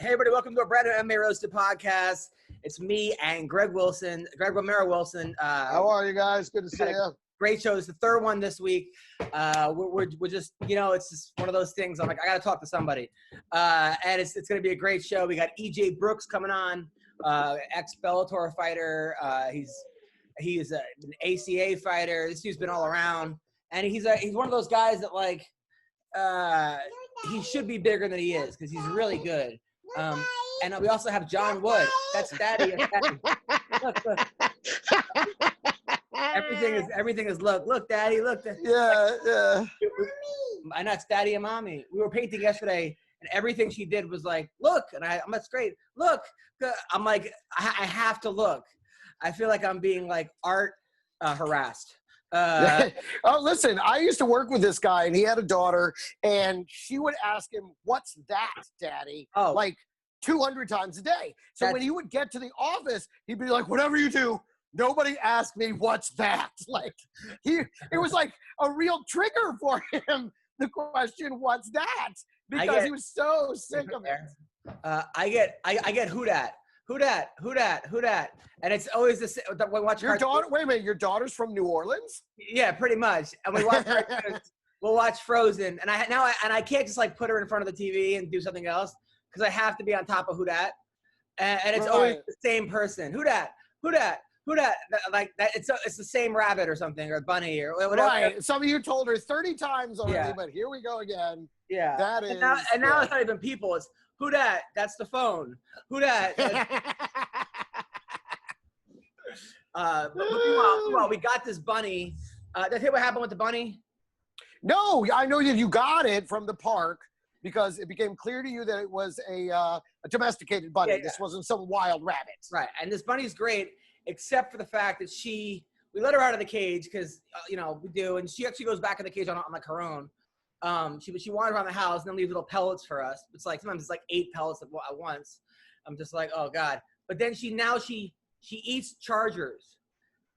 Hey everybody, welcome to a brand new MMA Roasted Podcast. It's me and Greg Romero Wilson. How are you guys? Good to see you. Great show. It's the third one this week. We're just, it's just one of those things. I'm like, I got to talk to somebody. And it's going to be a great show. We got EJ Brooks coming on, ex-Bellator fighter. He's an ACA fighter. This dude's been all around. And he's one of those guys that he should be bigger than he is because he's really good. And we also have John Wood. That's Daddy. Look. Everything is look, Daddy, look. Yeah. I know it's Daddy and Mommy. We were painting yesterday, and everything she did was like, look, and I'm that's great. Look, I'm like, I have to look. I feel like I'm being like art harassed. Oh, listen, I used to work with this guy, and he had a daughter, and she would ask him, "What's that, Daddy?" Oh. Like 200 times a day. So when he would get to the office, he'd be like, "Whatever you do, nobody ask me what's that." Like it was like a real trigger for him. The question, "What's that?" Because he was so sick of it. I get who dat. Who dat? And it's always the same. We watch your daughter. Wait a minute, your daughter's from New Orleans? Yeah, pretty much. And we watch. We'll watch Frozen, and I can't just like put her in front of the TV and do something else because I have to be on top of who dat. And it's always the same person. Who dat? Like that. It's the same rabbit or something or bunny or whatever. Right. Some of you told her 30 times already, but here we go again. Yeah. That is. And now it's not even people. It's who dat? That's the phone. Who dat? But meanwhile, we got this bunny. Did I tell you what happened with the bunny? No, I know that you got it from the park because it became clear to you that it was a domesticated bunny. Yeah. This wasn't some wild rabbit. Right. And this bunny's great, except for the fact that we let her out of the cage because, we do. And she actually goes back in the cage on like her own. She wandered around the house and then leave little pellets for us. It's like sometimes it's like 8 pellets at once. I'm just like, oh God. But then she eats chargers.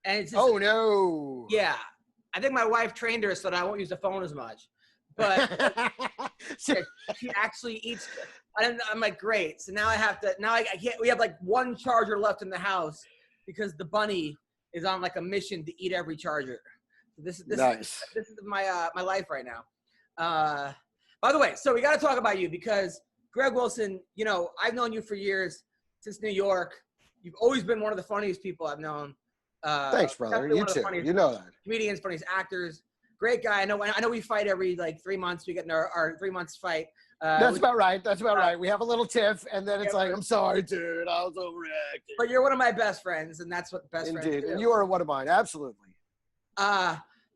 And it's just, oh no. Yeah. I think my wife trained her so that I won't use the phone as much. But she actually eats. I'm like, great. So now I can't. We have like 1 charger left in the house because the bunny is on like a mission to eat every charger. So this nice. This is my life right now. By the way, so we got to talk about you because Greg Wilson, I've known you for years since New York. You've always been one of the funniest people I've known. Thanks, brother. You too. You know that. Comedians, funniest actors. Great guy. I know we fight every 3 months. We get in our 3 months fight. That's about right. We have a little tiff, and then it's like, I'm sorry, dude. I was overreacting. But you're one of my best friends, and that's what best friends do. Indeed, and you are one of mine. Absolutely.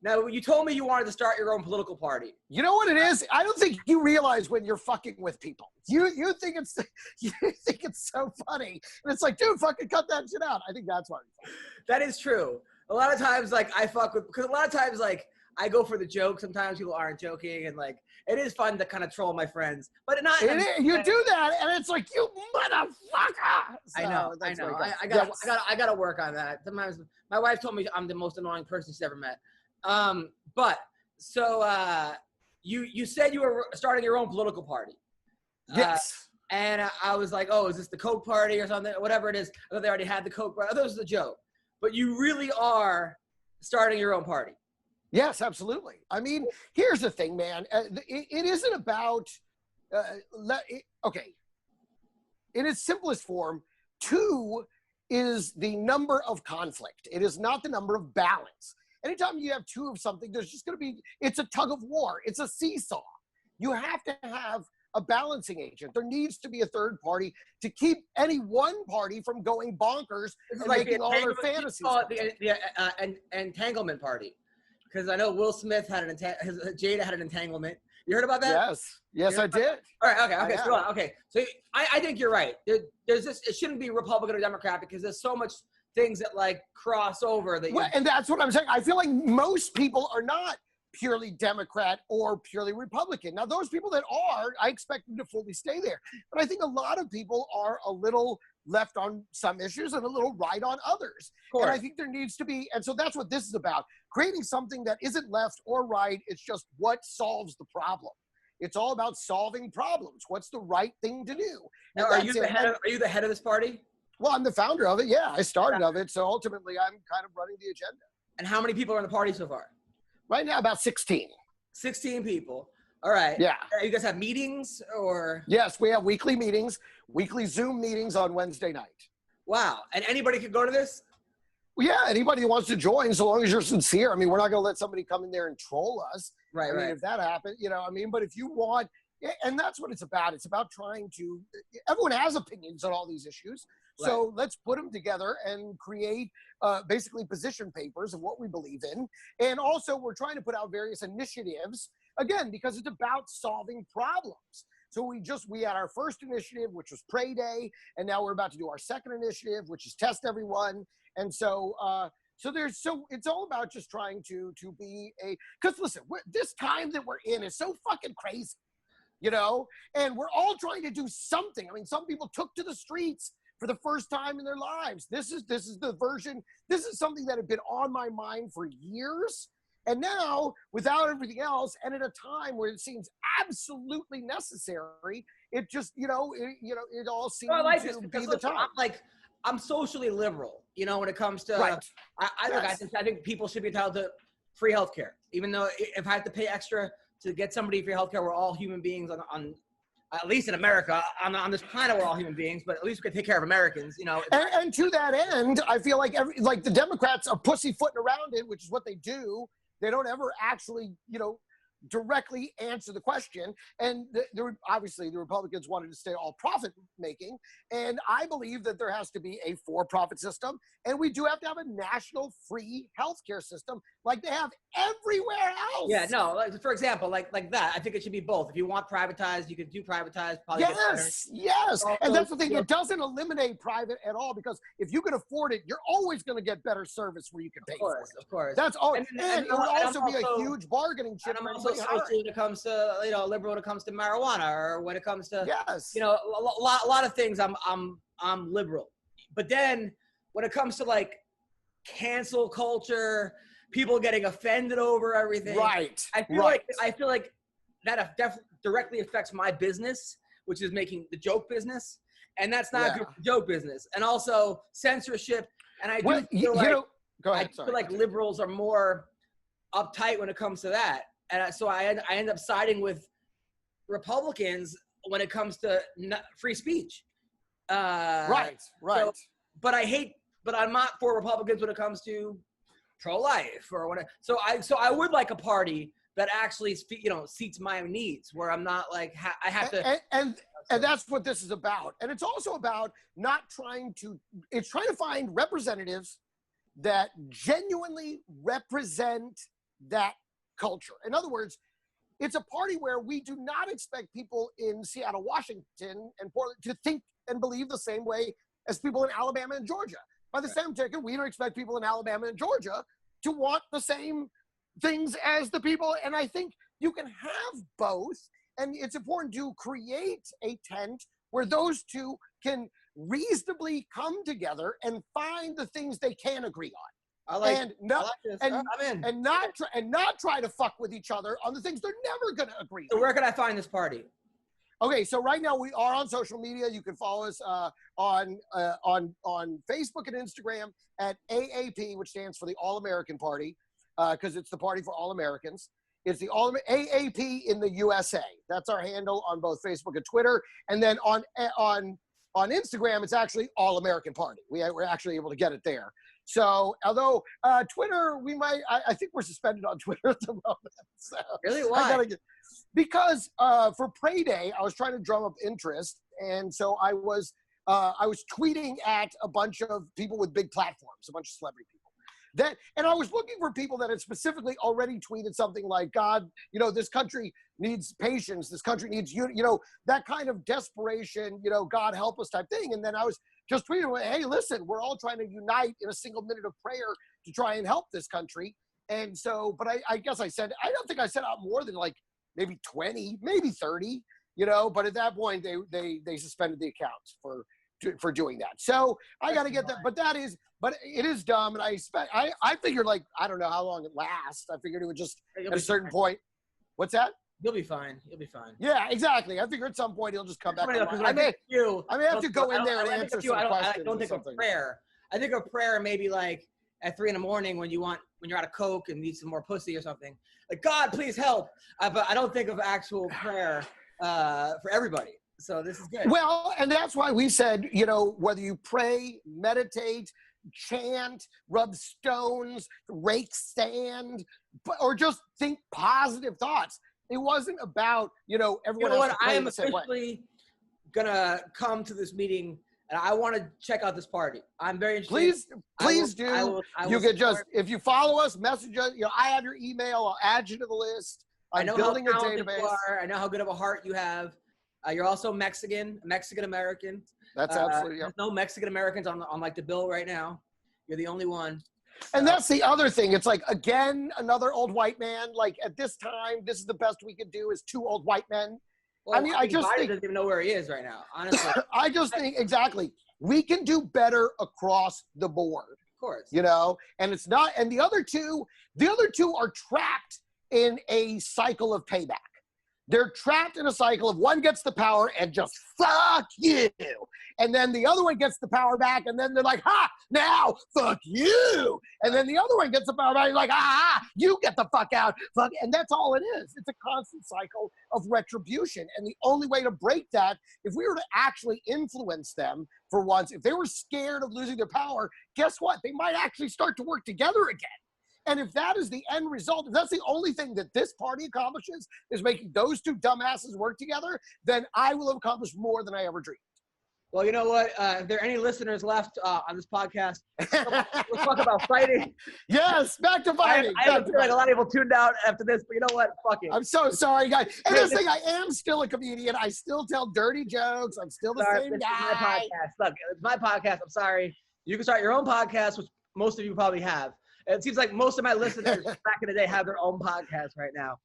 Now, you told me you wanted to start your own political party. You know what it is? I don't think you realize when you're fucking with people. You think it's so funny, and it's like, dude, fucking cut that shit out. I think that's why. That is true. A lot of times, because a lot of times, I go for the joke. Sometimes people aren't joking, and it is fun to kind of troll my friends. But you do that, and it's like, you motherfucker. So, I know. I gotta work on that. Sometimes my wife told me I'm the most annoying person she's ever met. You said you were starting your own political party. Yes. And I was like, oh, is this the Coke party or something? Whatever it is. I thought they already had the Coke party. I thought it was a joke. But you really are starting your own party. Yes, absolutely. I mean, here's the thing, man. It isn't about, okay. In its simplest form, 2 is the number of conflict. It is not the number of balance. Anytime you have 2 of something, there's just going to be, it's a tug of war. It's a seesaw. You have to have a balancing agent. There needs to be a third party to keep any one party from going bonkers and making all their fantasies. The entanglement party. Because I know Will Smith had Jada had an entanglement. You heard about that? Yes, I did. All right, okay. So I think you're right. There's this. It shouldn't be Republican or Democrat because there's so much things that cross over. And that's what I'm saying. I feel like most people are not purely Democrat or purely Republican. Now, those people that are, I expect them to fully stay there. But I think a lot of people are a little left on some issues and a little right on others. And I think there needs to be, and so that's what this is about, creating something that isn't left or right. It's just what solves the problem. It's all about solving problems. What's the right thing to do? Now, are you the head of this party? Well, I'm the founder of it. Yeah, I started of it. So ultimately, I'm kind of running the agenda. And how many people are in the party so far? Right now, about 16. 16 people. All right. Yeah. You guys have meetings or? Yes, we have weekly meetings, weekly Zoom meetings on Wednesday night. Wow. And anybody could go to this? Well, yeah, anybody who wants to join, so long as you're sincere. I mean, we're not going to let somebody come in there and troll us. Right, I mean, if that happened, but if you want, and that's what it's about. It's about trying to, everyone has opinions on all these issues. So let's put them together and create basically position papers of what we believe in. And also we're trying to put out various initiatives, again, because it's about solving problems. So we had our first initiative, which was Pray Day. And now we're about to do our second initiative, which is Test Everyone. And so, it's all about just trying to be because listen, this time that we're in is so fucking crazy, and we're all trying to do something. I mean, some people took to the streets for the first time in their lives. This is something that had been on my mind for years. And now, without everything else, and at a time where it seems absolutely necessary, it just, it all seems to be the time. I'm socially liberal, when it comes to, right. I think people should be entitled to free healthcare, even though if I have to pay extra to get somebody free healthcare, we're all human beings on at least in America, on this planet, we're all human beings, but at least we can take care of Americans, And to that end, I feel like the Democrats are pussyfooting around it, which is what they do. They don't ever actually, directly answer the question. And obviously the Republicans wanted to stay all profit making. And I believe that there has to be a for-profit system. And we do have to have a national free healthcare system like they have everywhere else. Yeah, no, for example, like that. I think it should be both. If you want privatized, you could do privatized. Yes. And that's the thing. It doesn't eliminate private at all, because if you can afford it, you're always going to get better service where you can pay for it. Of course. That's all. And it would also be a huge bargaining chip. And I'm also social when it comes to, liberal when it comes to marijuana, or when it comes to, a lot of things. I'm liberal, but then when it comes to like cancel culture, people getting offended over everything. Right. I feel like that definitely directly affects my business, which is making the joke business, and that's not good for joke business. And also censorship. And I do feel I feel like liberals are more uptight when it comes to that. And so I end up siding with Republicans when it comes to free speech. Right. So, but I'm not for Republicans when it comes to pro-life or whatever. So I would like a party that actually, seats my needs, where I'm not like, I have to. And that's what this is about. And it's also about trying to find representatives that genuinely represent that culture. In other words, it's a party where we do not expect people in Seattle, Washington, and Portland to think and believe the same way as people in Alabama and Georgia. By the same token, we don't expect people in Alabama and Georgia to want the same things as the people. And I think you can have both. And it's important to create a tent where those two can reasonably come together and find the things they can agree on. And not try to fuck with each other on the things they're never going to agree on. So where can I find this party? Okay, so right now we are on social media. You can follow us on Facebook and Instagram at AAP, which stands for the All American Party, because it's the party for all Americans. It's the AAP in the USA. That's our handle on both Facebook and Twitter. And then on Instagram, it's actually All American Party. We're actually able to get it there. So, although Twitter, I think we're suspended on Twitter at the moment. So really? Why? Because for Pray Day, I was trying to drum up interest, and so I was tweeting at a bunch of people with big platforms, a bunch of celebrity people. And I was looking for people that had specifically already tweeted something like, God, this country needs patience. This country needs that kind of desperation, God help us type thing. And then I was just tweeting, hey, listen, we're all trying to unite in a single minute of prayer to try and help this country. And so, but I guess I don't think I sent out more than like maybe 20, maybe 30, but at that point they suspended the accounts for doing that. So I got to get that, but it is dumb. And I figured, like, I don't know how long it lasts. I figured it would just at a certain point. What's that? You'll be fine. You'll be fine. Yeah, exactly. I figure at some point he'll just come back. I may have to go in there and answer some questions. I don't think of prayer. I think of prayer maybe like at 3 a.m. when you're out of coke and need some more pussy or something. Like, God, please help. But I don't think of actual prayer for everybody. So this is good. Well, and that's why we said, you know, whether you pray, meditate, chant, rub stones, rake sand, or just think positive thoughts. It wasn't about, you know, everyone else. I am officially gonna come to this meeting, and I want to check out this party. I'm very interested. Please do. You can just, if you follow us, message us. You know, I have your email. I'll add you to the list. I'm building a database. I know how good of a heart you have. You're also Mexican American. That's absolutely. There's no Mexican Americans on like the bill right now. You're the only one. And that's the other thing. It's like, again, another old white man. Like, at this time, this is the best we could do is 2 old white men. Well, I just think doesn't even know where he is right now, honestly. I just think, exactly, we can do better across the board. Of course. You know, and it's not, and the other two are trapped in a cycle of payback. They're trapped in a cycle of one gets the power and just fuck you. And then the other one gets the power back, and then they're like, ha, now fuck you. And then the other one gets the power back, and like, you get the fuck out. Fuck. And that's all it is. It's a constant cycle of retribution. And the only way to break that, if we were to actually influence them for once, if they were scared of losing their power, guess what? They might actually start to work together again. And if that is the end result, if that's the only thing that this party accomplishes is making those 2 dumbasses work together, then I will have accomplished more than I ever dreamed. Well, you know what? If there are any listeners left on this podcast, we'll talk about fighting. Yes, back to fighting. I feel like a lot of people tuned out after this, but you know what? Fuck it. I'm so sorry, guys. And this thing, I am still a comedian. I still tell dirty jokes. I'm still the same guy. Look, it's my podcast. I'm sorry. You can start your own podcast, which most of you probably have. It seems like most of my listeners back in the day have their own podcast right now.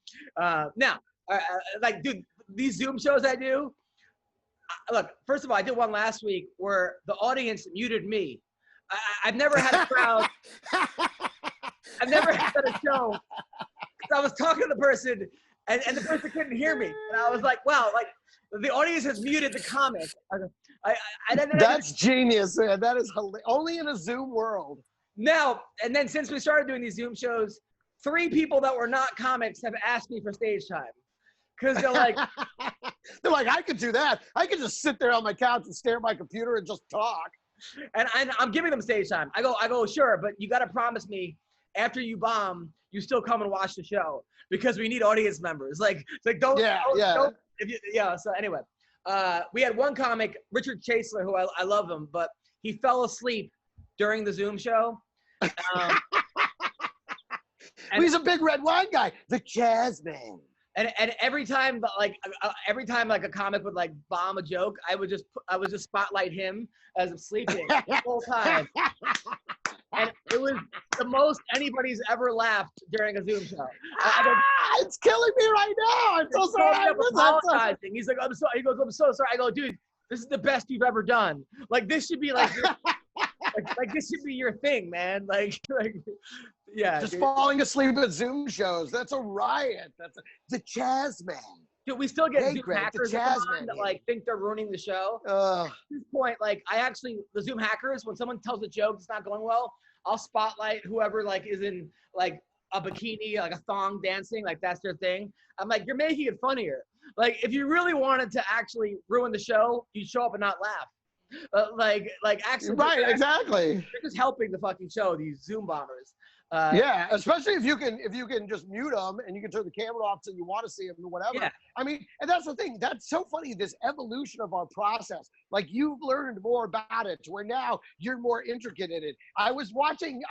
Like, dude, these Zoom shows I do, look, first of all, I did one last week where the audience muted me. I've never had a crowd. I've never had a show. I was talking to the person, and the person couldn't hear me. And I was like, wow, like, the audience has muted the comic. That's genius, man. That is hilarious. Only in a Zoom world. Now, and then since we started doing these Zoom shows, 3 people that were not comics have asked me for stage time. Because they're like, I could do that. I could just sit there on my couch and stare at my computer and just talk. And I'm giving them stage time. I go, sure, but you got to promise me after you bomb, you still come and watch the show because we need audience members. Like, don't. So anyway, we had one comic, Richard Chasler, who I love him, but he fell asleep during the Zoom show. He's a big red wine guy, the jazz man. And every time like a comic would like bomb a joke, I would just spotlight him as I'm sleeping the whole time. And it was the most anybody's ever laughed during a Zoom show. It's killing me right now. I'm so sorry. Apologizing. He's like, I'm sorry. He goes, I'm so sorry. I go, dude, this is the best you've ever done. Like, this should be like like this should be your thing, man. Like yeah. Just falling asleep at Zoom shows. That's a riot. The jazz man. Dude, we still get Zoom hackers that like think they're ruining the show. At this point, like the Zoom hackers, when someone tells a joke that's not going well, I'll spotlight whoever like is in like a bikini, like a thong dancing, like that's their thing. I'm like, you're making it funnier. Like, if you really wanted to actually ruin the show, you'd show up and not laugh. Actually, right, exactly. They're just helping the fucking show, these Zoom bombers. Yeah, especially if you can just mute them and you can turn the camera off so you want to see them or whatever. Yeah. I mean, and that's the thing. That's so funny, this evolution of our process. Like, you've learned more about it to where now you're more intricate in it. I was watching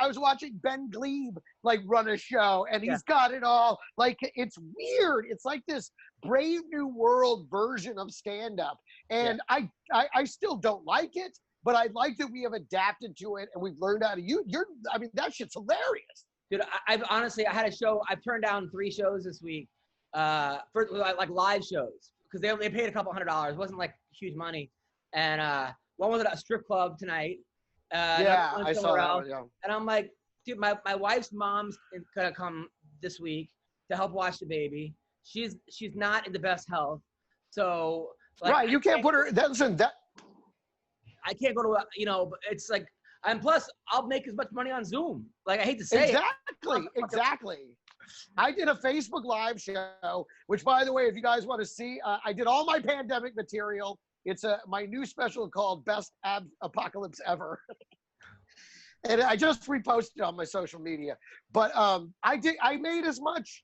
Ben Glebe like run a show, and he's got it all. Like, it's weird. It's like this Brave New World version of stand-up. And I still don't like it. But I like that we have adapted to it and we've learned how to use. I mean, that shit's hilarious. Dude, I've honestly, I had a show. I've turned down 3 shows this week, for like live shows, because they paid a couple $100. It wasn't like huge money, and one was at a strip club tonight. I saw that one, yeah. And I'm like, dude, my wife's mom's gonna come this week to help watch the baby, she's not in the best health. So like, right, you can't put her. That. I can't go to it's like, and plus I'll make as much money on Zoom. Like I hate to say Exactly. I did a Facebook Live show, which, by the way, if you guys want to see, I did all my pandemic material. It's my new special called Best Apocalypse Ever. And I just reposted on my social media. But I made as much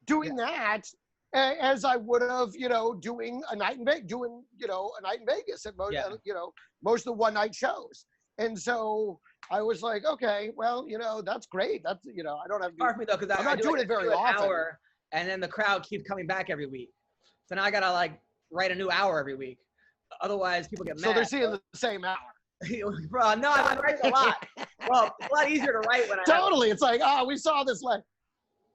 doing that as I would have, doing a night in Vegas, at most, most of the one-night shows. And so I was like, okay, well, that's great. That's, I don't have to. Hard for me though, because I'm not doing it very often. Hour, and then the crowd keeps coming back every week. So now I gotta like write a new hour every week. Otherwise, people get mad. So they're seeing the same hour. Bro, no, I write a lot. Well, it's a lot easier to write when it's like, we saw this like.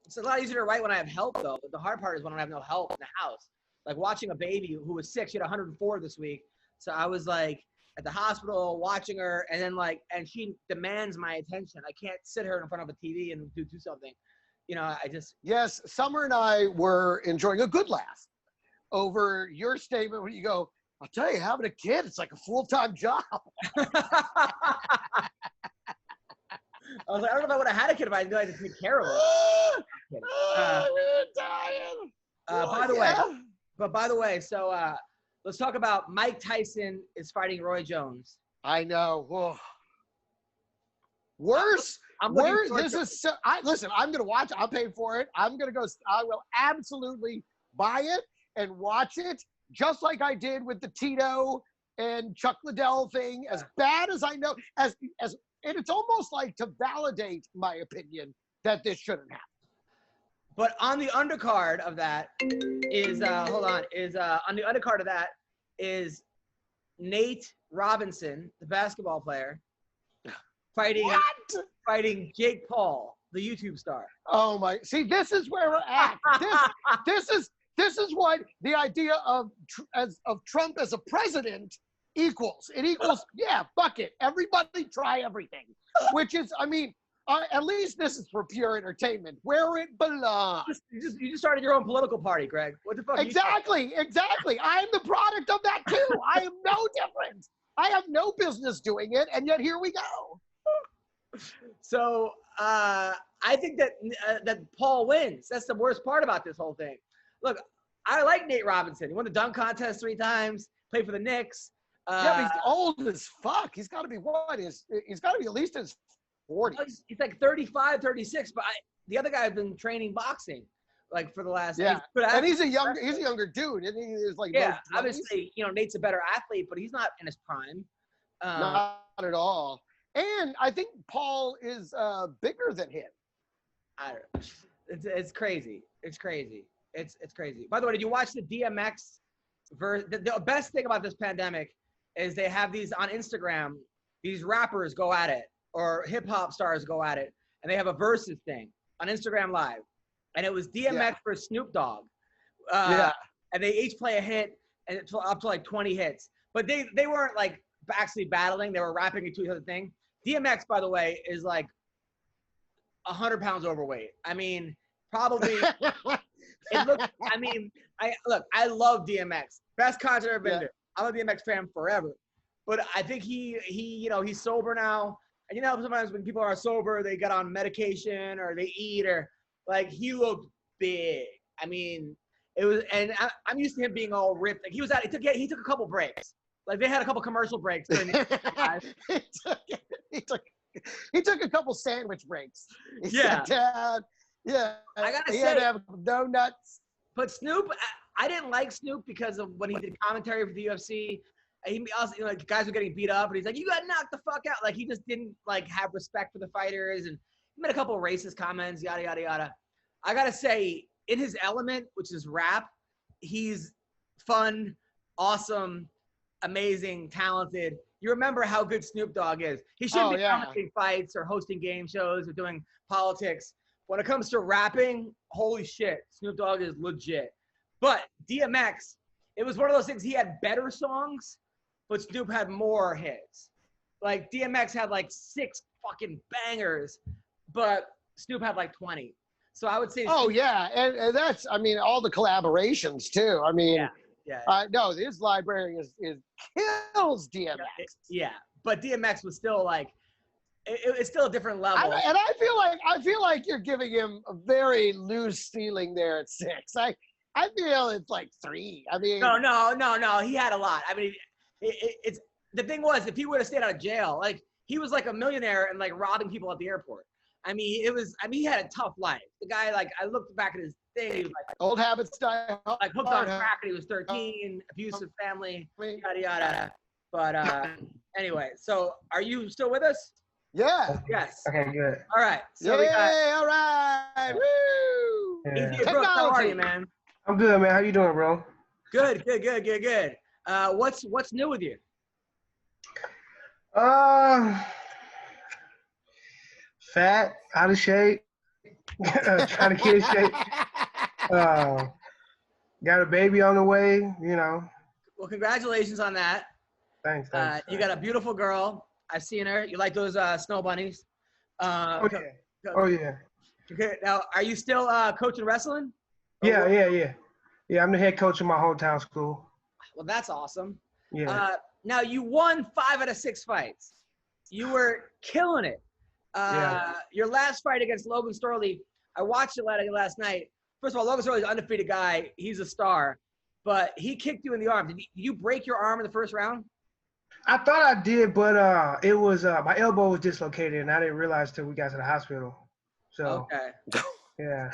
It's a lot easier to write when I have help, though. The hard part is when I have no help in the house. Like watching a baby who was sick. She had 104 this week. So I was like at the hospital watching her, and then and she demands my attention. I can't sit her in front of a TV and do something. I just. Yes, Summer and I were enjoying a good laugh over your statement when you go, I'll tell you, having a kid, it's like a full-time job. I was like, I don't know if I would have had a kid if I knew I had to take care of her. We're dying. By the way, so let's talk about Mike Tyson is fighting Roy Jones. I know. Whoa. Worse. This is so. Listen. I'm gonna watch. I'll pay for it. I'm gonna go. I will absolutely buy it and watch it, just like I did with the Tito and Chuck Liddell thing. As bad as I know, as and it's almost like to validate my opinion that this shouldn't happen. But on the undercard of that is Nate Robinson, the basketball player, fighting Jake Paul, the YouTube star. Oh my! See, this is where we're at. This is what the idea of Trump as a president equals. It equals, fuck it. Everybody try everything, which is, at least this is for pure entertainment, where it belongs. You just started your own political party, Greg. What the fuck? Exactly. I am the product of that too. I am no different. I have no business doing it, and yet here we go. So I think that Paul wins. That's the worst part about this whole thing. Look, I like Nate Robinson. He won the dunk contest 3 times. Played for the Knicks. But he's old as fuck. He's got to be he's got to be at least in his 40s. He's like 35, 36. But the other guy has been training boxing like for the last. Yeah, and he's a younger dude. And he is like obviously Nate's a better athlete, but he's not in his prime. Not at all. And I think Paul is bigger than him. I don't know. It's crazy. It's crazy. It's crazy. By the way, did you watch the DMX verse? The best thing about this pandemic is they have these on Instagram. These rappers go at it, or hip hop stars go at it, and they have a versus thing on Instagram Live, and it was DMX versus Snoop Dogg. And they each play a hit, and it's up to like 20 hits. But they weren't like actually battling; they were rapping into each other thing. DMX, by the way, is like 100 pounds overweight. Probably. It looks. I love DMX. Best concert I've ever been to. I'm a DMX fan forever, but I think he's sober now. And sometimes when people are sober, they get on medication or they eat or like he looked big. It was, and I'm used to him being all ripped. Like he took a couple breaks. Like they had a couple commercial breaks during the he took a couple sandwich breaks. He sat down. Yeah, I gotta say, had to have donuts. But Snoop, I didn't like Snoop because of when he did commentary for the UFC. He also, guys were getting beat up, and he's like, "You got knocked the fuck out!" Like he just didn't have respect for the fighters, and he made a couple of racist comments, yada yada yada. I gotta say, in his element, which is rap, he's fun, awesome, amazing, talented. You remember how good Snoop Dogg is. He shouldn't be commentating fights or hosting game shows or doing politics. When it comes to rapping, holy shit, Snoop Dogg is legit. But DMX, it was one of those things. He had better songs, but Snoop had more hits. Like DMX had like 6 fucking bangers, but Snoop had like 20. So I would say. Oh yeah, and that's all the collaborations too. No, his library is kills DMX. Yeah, but DMX was still like, it's still a different level. I feel like you're giving him a very loose ceiling there at 6. I feel it's like 3. No. He had a lot. It's the thing was, if he would have stayed out of jail, like he was like a millionaire and like robbing people at the airport. He had a tough life. The guy, like, I looked back at his thing. He was like, old habits die hard. Like hooked on crack when he was 13, abusive family, yada yada. But anyway, so are you still with us? Yeah. Yes. Okay, good. All right. So we got. All right. Woo! Yeah. EJ Brooks, how are you, man? I'm good, man. How you doing, bro? Good. What's new with you? Fat, out of shape, trying to get in shape. Got a baby on the way, you know. Well, congratulations on that. Thanks. You got a beautiful girl. I've seen her. You like those snow bunnies? Oh yeah. Okay. Now, are you still coaching wrestling? Yeah. Yeah, I'm the head coach of my hometown school. Well, that's awesome. Yeah. Now, you won 5 out of 6 fights. You were killing it. Your last fight against Logan Storley, I watched it last night. First of all, Logan Storley's an undefeated guy. He's a star. But he kicked you in the arm. Did you break your arm in the first round? I thought I did, but it was my elbow was dislocated, and I didn't realize till we got to the hospital. So okay. Yeah.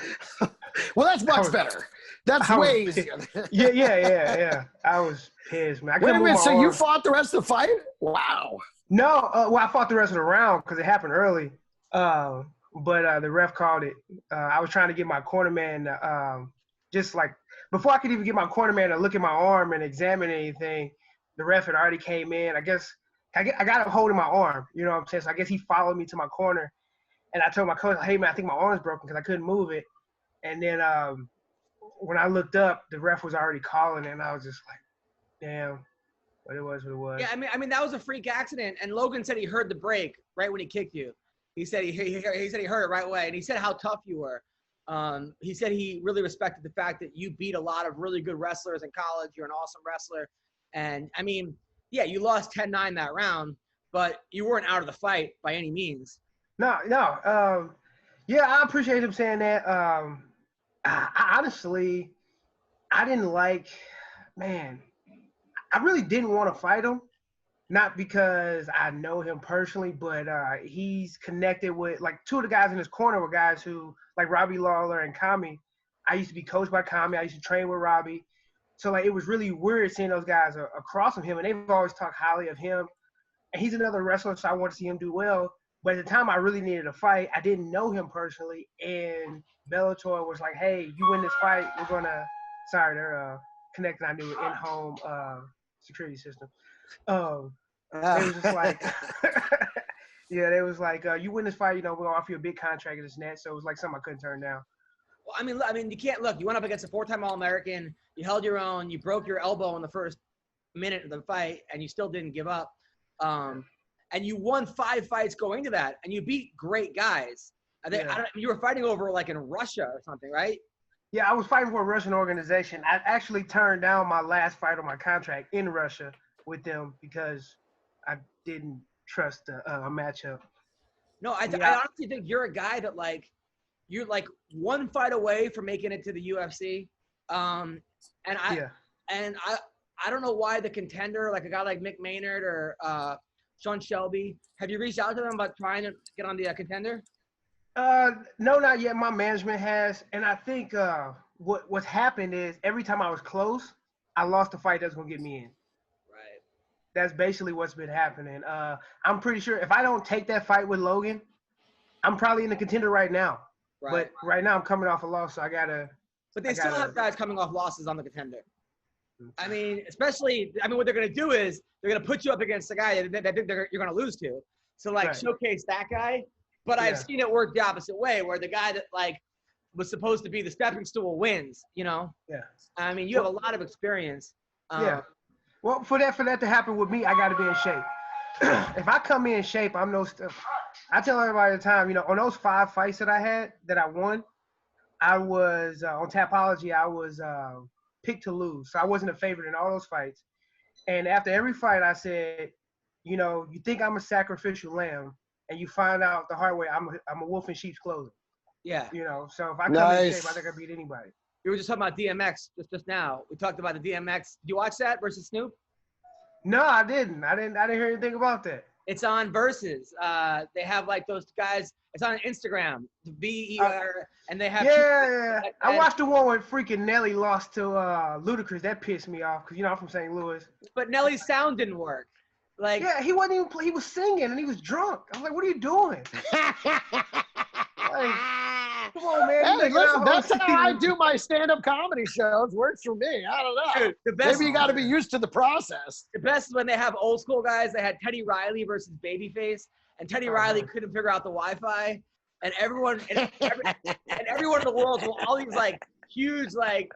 Well, that's much better. That's way easier. Yeah. I was pissed, man. Wait a minute. So you fought the rest of the fight? Wow. No, I fought the rest of the round because it happened early. But the ref called it. I was trying to get my cornerman just like before I could even get my cornerman to look at my arm and examine anything. The ref had already came in. I guess I got him holding my arm. You know what I'm saying? So I guess he followed me to my corner, and I told my coach, "Hey man, I think my arm's broken because I couldn't move it." And then when I looked up, the ref was already calling, and I was just like, "Damn." But it was what it was. Yeah, I mean that was a freak accident, and Logan said he heard the break right when he kicked you. He said he heard it right away, and he said how tough you were. He said he really respected the fact that you beat a lot of really good wrestlers in college. You're an awesome wrestler, and I mean, yeah, you lost 10-9 that round, but you weren't out of the fight by any means. No. Yeah, I appreciate him saying that. I honestly, I didn't like, man. I really didn't want to fight him, not because I know him personally, but he's connected with, like, 2 of the guys in his corner were guys who, like Robbie Lawler and Kami. I used to be coached by Kami. I used to train with Robbie. So, like, it was really weird seeing those guys across from him, and they've always talked highly of him. And he's another wrestler, so I want to see him do well. But at the time I really needed a fight, I didn't know him personally, and Bellator was like, hey, you win this fight, we're going to – sorry, they're connecting our new in-home security system. It was just like, yeah, they was like, you win this fight, you know, we'll offer you a big contract and this and that. So it was like something I couldn't turn down. Well, I mean, you can't look. You went up against a 4-time All-American. You held your own. You broke your elbow in the first minute of the fight, and you still didn't give up. And you won 5 fights going to that, and you beat great guys. You were fighting over like in Russia or something, right? Yeah, I was fighting for a Russian organization. I actually turned down my last fight on my contract in Russia with them because I didn't trust a matchup. No, I honestly think you're a guy that, like, you're like 1 fight away from making it to the UFC. And I don't know why the contender, like a guy like Mick Maynard or Sean Shelby, have you reached out to them about trying to get on the contender? No, not yet. My management has, and I think what's happened is every time I was close, I lost a fight that's gonna get me in. Right. That's basically what's been happening. I'm pretty sure if I don't take that fight with Logan, I'm probably in the contender right now. Right. But right now I'm coming off a loss, so I gotta. But they still have guys coming off losses on the contender. I mean, what they're gonna do is they're gonna put you up against the guy that you're gonna lose to. So like showcase that guy. But I've seen it work the opposite way, where the guy that like was supposed to be the stepping stool wins. You know. Yeah. I mean, you have a lot of experience. Yeah. Well, for that to happen with me, I got to be in shape. If I come in shape, I'm no stuff. I tell everybody all the time, you know, on those 5 fights that I had that I won, I was on Tapology. I was picked to lose, so I wasn't a favorite in all those fights. And after every fight, I said, you know, you think I'm a sacrificial lamb, and you find out the hard way I'm a wolf in sheep's clothing. Yeah. You know, so if I come in shape, I think I beat anybody. We were just talking about DMX just now. We talked about the DMX. Did you watch that versus Snoop? No, I didn't. I didn't hear anything about that. It's on Versus. They have like those guys. It's on Instagram. VER, and they have. Yeah. I watched the one where freaking Nelly lost to Ludacris. That pissed me off because you know I'm from St. Louis. But Nelly's sound didn't work. Like. Yeah, he wasn't even. He was singing and he was drunk. I was like, "What are you doing?" Like, come on, man. Hey, listen, that's how I do my stand-up comedy shows. Works for me. I don't know. Dude, the best, maybe you got to be used to the process. The best is when they have old school guys. They had Teddy Riley versus Babyface, and Teddy Riley couldn't figure out the Wi-Fi, and everyone and everyone in the world, all these like huge like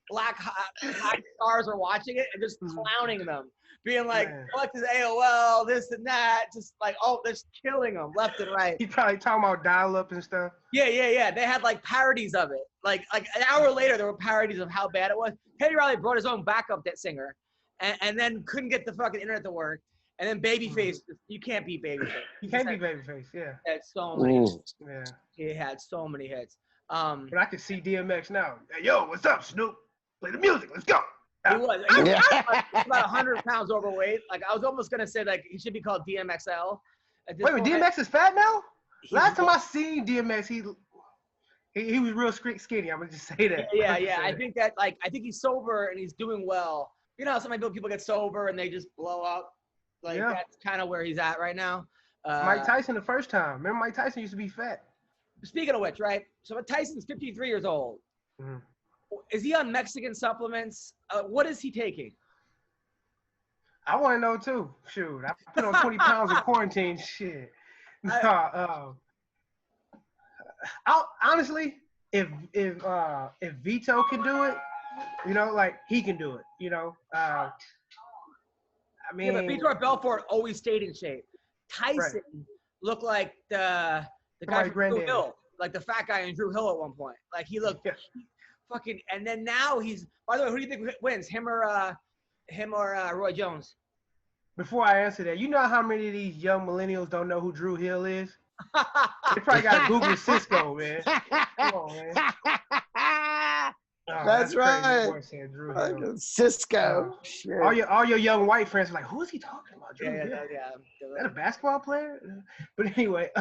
black high stars are watching it and just clowning them. Being like, what is AOL, this and that, just like, oh, they're just killing them left and right. He probably talking about dial-up and stuff. Yeah. They had like parodies of it. Like an hour later, there were parodies of how bad it was. Teddy Riley brought his own backup singer, and then couldn't get the fucking internet to work. And then Babyface, you can't beat Babyface. You can't beat Babyface, yeah. He had so many hits. Yeah. He had so many hits. But I can see DMX now. Hey, yo, what's up, Snoop? Play the music. Let's go. He was about 100 pounds overweight. Like I was almost gonna say like he should be called DMXL. Wait, DMX is fat now? Last time I seen DMX, he was real skinny. I'm gonna just say that. Yeah. I think that I think he's sober and he's doing well. You know, some people get sober and they just blow up. Like that's kind of where he's at right now. Mike Tyson the first time. Remember Mike Tyson used to be fat. Speaking of which, right? So Tyson's 53 years old. Mm-hmm. Is he on Mexican supplements? What is he taking? I want to know too. Shoot, I put on 20 pounds in quarantine. Shit. Honestly, if Vito can do it, you know, like he can do it. You know, I mean, but Vitor Belfort always stayed in shape. Tyson looked like the guy from Drew Hill, like the fat guy in Drew Hill at one point. Like he looked. Fucking, and then now he's. By the way, who do you think wins, him or Roy Jones? Before I answer that, you know how many of these young millennials don't know who Drew Hill is? They probably got to Google Cisco, man. Come on, man. Oh, that's right. Drew Hill. Cisco. All your young white friends are like, who is he talking about? Drew Hill? Yeah. Is that a basketball player? But anyway,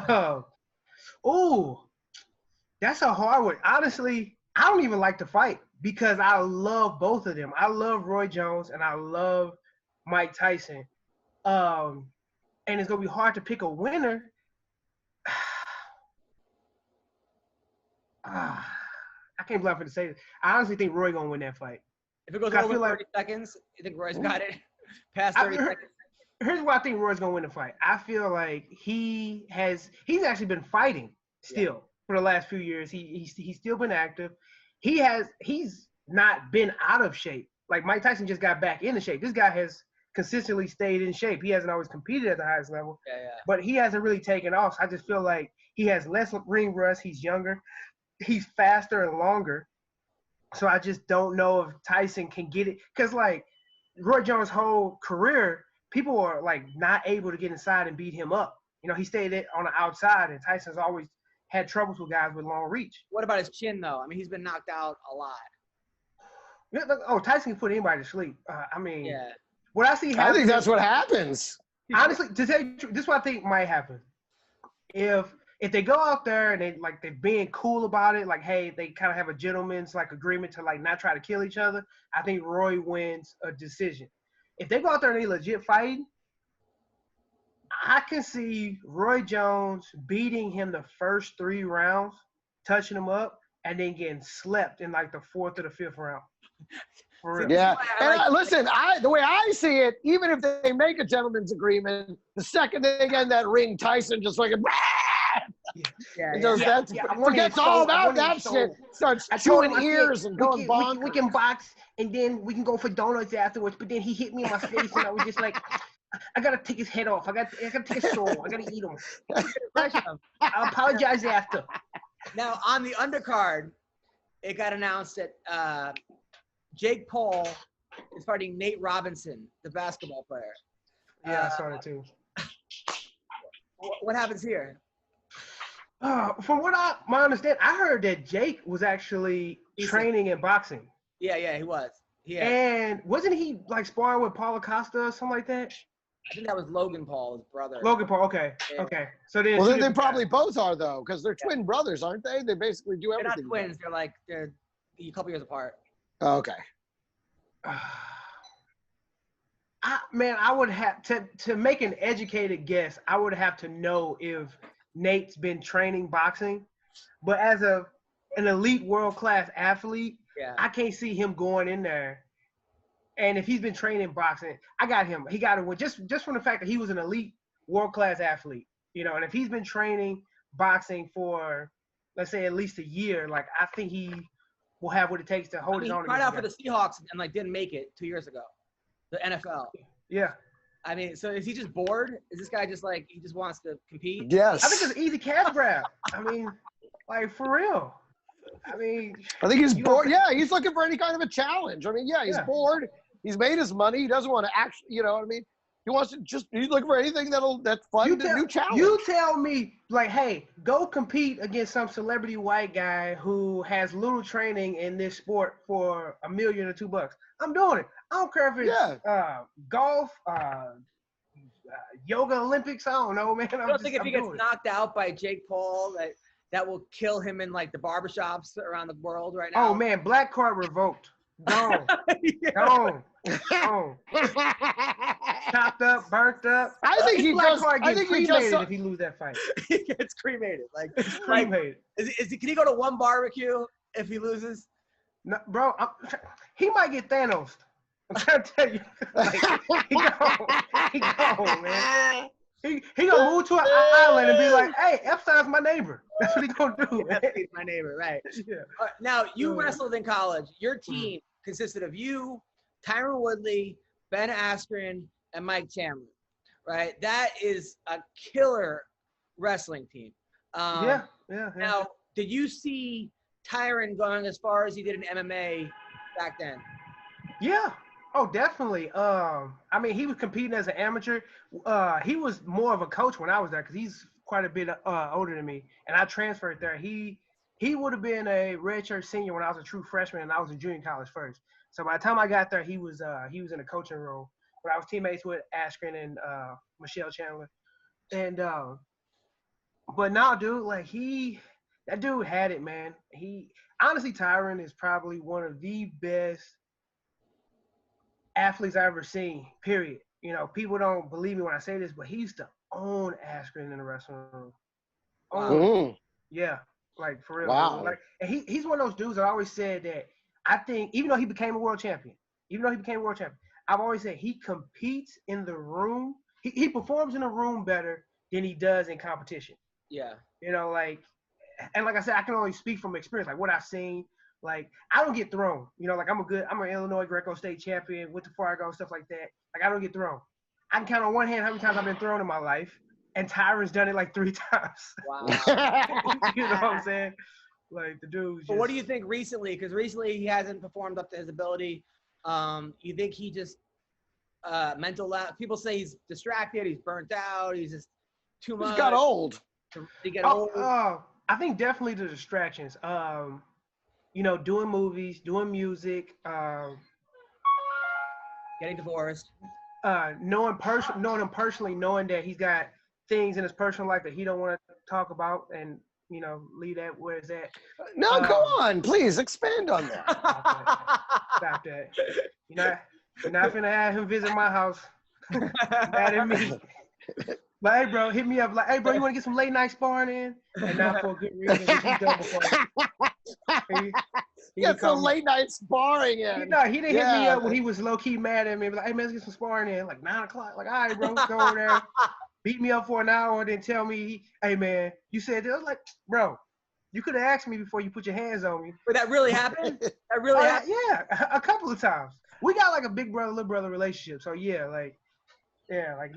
that's a hard one. Honestly. I don't even like to fight because I love both of them. I love Roy Jones and I love Mike Tyson. And it's going to be hard to pick a winner. I can't believe I'm going to say this. I honestly think Roy going to win that fight. If it goes over 30 seconds, you think Roy's got it? Past 30 seconds? Here's why I think Roy's going to win the fight. I feel like he's actually been fighting still for the last few years. He's still been active. He's not been out of shape. Like Mike Tyson just got back into shape. This guy has consistently stayed in shape. He hasn't always competed at the highest level, but he hasn't really taken off. So I just feel like he has less ring rust. He's younger. He's faster and longer. So I just don't know if Tyson can get it. Because like Roy Jones' whole career, people are like not able to get inside and beat him up. You know, he stayed on the outside, and Tyson's always had troubles with guys with long reach. What about his chin, though? I mean, he's been knocked out a lot. Oh, Tyson can put anybody to sleep. What I see happen, I think that's what happens. Honestly, to tell you the truth, this is what I think might happen. If they go out there and they're being cool about it, like, hey, they kind of have a gentleman's like agreement to like not try to kill each other, I think Roy wins a decision. If they go out there and they legit fighting, I can see Roy Jones beating him the first 3 rounds, touching him up, and then getting slept in like the 4th or the 5th round. Yeah. And listen, the way I see it, even if they make a gentleman's agreement, the second they get in that ring, Tyson just like forgets all about that shit. Starts chewing ears and going bonkers. We can box, and then we can go for donuts afterwards. But then he hit me in my face, and I was just like, I gotta take his head off. I gotta take his soul. I gotta eat him. I'll apologize after. Now on the undercard, it got announced that Jake Paul is fighting Nate Robinson, the basketball player. Yeah, I saw that too. What happens here? From what my understanding, I heard that Jake was actually training in boxing. Yeah, he was. Yeah. And wasn't he like sparring with Paulo Costa or something like that? I think that was Logan Paul's brother. Logan Paul, okay. Yeah. Okay. So then well, they probably both are though, because they're twin brothers, aren't they? They basically do They're everything. not twins. They're a couple years apart. Oh, okay. I would have to make an educated guess. I would have to know if Nate's been training boxing, but as an elite world-class athlete, I can't see him going in there. And if he's been training boxing, I got him. He got to win just from the fact that he was an elite world-class athlete, you know. And if he's been training boxing for, let's say, at least a year, like I think he will have what it takes to hold his own. He tried out for the Seahawks and didn't make it 2 years ago, the NFL. Yeah. I mean, so is he just bored? Is this guy just he just wants to compete? Yes. I think it's an easy cash grab. I mean, like for real. I think he's bored. Yeah, he's looking for any kind of a challenge. I mean, he's bored. He's made his money. He doesn't want to actually, you know what I mean? He wants to he's looking for anything that's fun, new challenge. You tell me, like, hey, go compete against some celebrity white guy who has little training in this sport for $1 million or $2 million. I'm doing it. I don't care if it's golf, yoga Olympics. I don't know, man. I don't think if he gets knocked out by Jake Paul that will kill him in the barbershops around the world right now. Oh man, black card revoked. Gone. Gone. Chopped up, burnt up. I think he does. I think he gets cremated if he lose that fight. He gets cremated. Cremated. Can he go to one barbecue if he loses? No, bro. He might get Thanos. I'm trying to tell you. He gone, man. He gonna move to an island and be like, "Hey, Epstein's my neighbor." That's what he gonna do. Epstein's my neighbor, right? Yeah. Now you wrestled in college. Your team consisted of you, Tyron Woodley, Ben Askren, and Mike Chandler, right? That is a killer wrestling team. Yeah. Now, did you see Tyron going as far as he did in MMA back then? Yeah. Oh, definitely. I mean, he was competing as an amateur. He was more of a coach when I was there because he's quite a bit older than me, and I transferred there. He would have been a redshirt senior when I was a true freshman, and I was in junior college first. So by the time I got there, he was in a coaching role. But I was teammates with Askren and Michelle Chandler, and but now, dude, that dude had it, man. Honestly, Tyron is probably one of the best athletes I've ever seen, period. You know, people don't believe me when I say this, but he used to own Askren in the wrestling room. Yeah, for real. Wow. And he's one of those dudes that I always said that I think, even though he became a world champion, I've always said he competes in the room. He performs in the room better than he does in competition. Yeah. You know, and like I said, I can only speak from experience, what I've seen. I don't get thrown. You know, I'm an Illinois Greco State champion, went to Fargo, stuff like that. I don't get thrown. I can count on one hand how many times I've been thrown in my life, and Tyron's done it 3 times. Wow. You know what I'm saying? The dude's just... But what do you think recently? Because recently he hasn't performed up to his ability. You think he just people say he's distracted, he's burnt out, he's just too much. He's got old. Old. I think definitely the distractions. You know, doing movies, doing music, getting divorced, knowing him personally, knowing that he's got things in his personal life that he don't want to talk about, and you know, leave that where it's at. No, go on, please expand on that. Stop that. You're not finna have him visit my house. That and me. But hey, bro, hit me up. Hey, bro, you want to get some late night sparring in? And not for a good reason. He's done before. Get some late night sparring in. He didn't hit me up when he was low key mad at me. Hey, man, let's get some sparring in. 9 o'clock. All right, bro, let's go over there. Beat me up for an hour, then tell me, hey, man, you said this. I was bro, you could have asked me before you put your hands on me. But that really happened? That really happened? Yeah, a couple of times. We got a big brother, little brother relationship. So yeah, if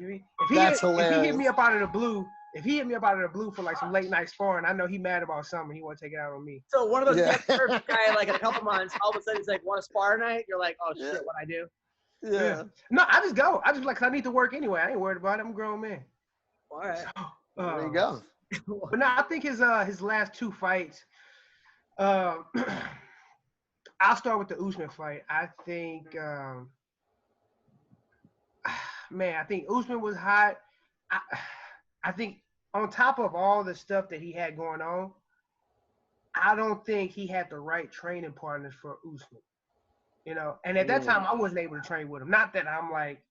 he hit me up out of the blue if he hit me up out of the blue for like some late night sparring, I know he mad about something. He want to take it out on me. So one of those perfect guy, like in a couple months, all of a sudden he's like, want to spar tonight? You're like, oh shit, what I do? Yeah. No, I just go. I just like, 'cause I need to work anyway. I ain't worried about it. I'm a grown man. All right. So, There you go. But no, I think his last two fights. I'll start with the Usman fight. I think, I think Usman was hot. I think on top of all the stuff that he had going on, I don't think he had the right training partners for Usman. You know, and at that time I wasn't able to train with him. Not that I'm like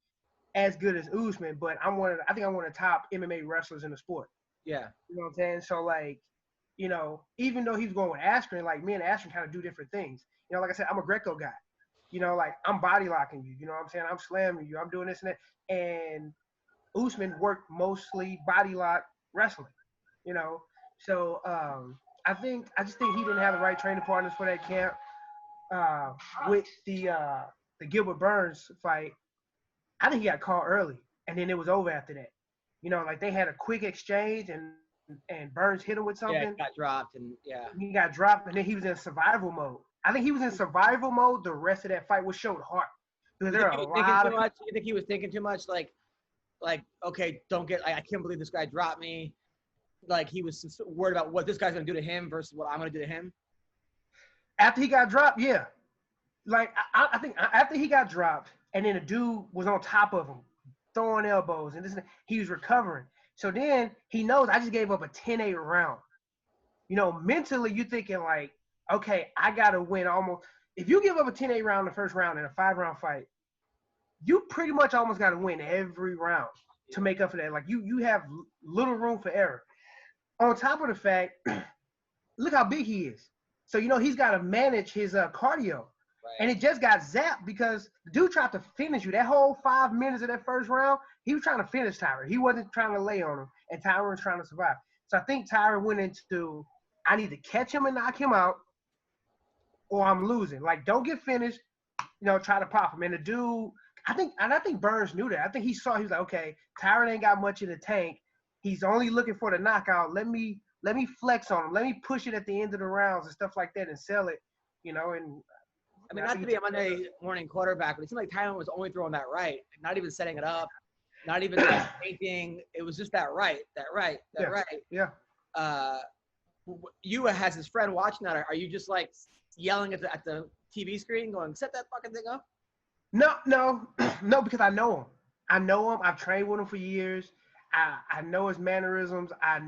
as good as Usman, but I think I'm one of the top MMA wrestlers in the sport. Yeah. You know what I'm saying? So like, you know, even though he's going with Askren, like me and Askren kind of do different things. You know, like I said, I'm a Greco guy. You know, like I'm body locking you. You know what I'm saying? I'm slamming you. I'm doing this and that. And Usman worked mostly body lock wrestling. You know, so I just think he didn't have the right training partners for that camp. With the Gilbert Burns fight, I think he got caught early, and then it was over after that. You know, like they had a quick exchange, and Burns hit him with something. Yeah, got dropped, and he got dropped, and then he was in survival mode. I think he was in survival mode the rest of that fight, which showed heart. Because there are a lot of. You think he was thinking too much? Like, okay, don't get. I can't believe this guy dropped me. Like he was worried about what this guy's gonna do to him versus what I'm gonna do to him. After he got dropped, yeah. Like, I think after he got dropped, and then the dude was on top of him, throwing elbows, and he was recovering. So then he knows I just gave up a 10-8 round. You know, mentally, you're thinking like, okay, I got to win almost. If you give up a 10-8 round in the first round in a 5-round fight, you pretty much almost got to win every round to make up for that. Like, you have little room for error. On top of the fact, look how big he is. So, you know, he's got to manage his cardio. Right. And it just got zapped because the dude tried to finish you. That whole 5 minutes of that first round, he was trying to finish Tyron. He wasn't trying to lay on him, and Tyron was trying to survive. So I think Tyron went into, I need to catch him and knock him out, or I'm losing. Like, don't get finished, you know, try to pop him. And the dude, I think Burns knew that. I think he was like, okay, Tyron ain't got much in the tank. He's only looking for the knockout. Let me flex on him. Let me push it at the end of the rounds and stuff like that and sell it, you know. And I mean, not to be a Monday morning quarterback, but it seemed like Tyron was only throwing that right, not even setting it up, not even thinking. It was just that right. Yeah. You as his friend watching that, are you just like yelling at the TV screen, going, "Set that fucking thing up"? No, because I know him. I've trained with him for years. I know his mannerisms. I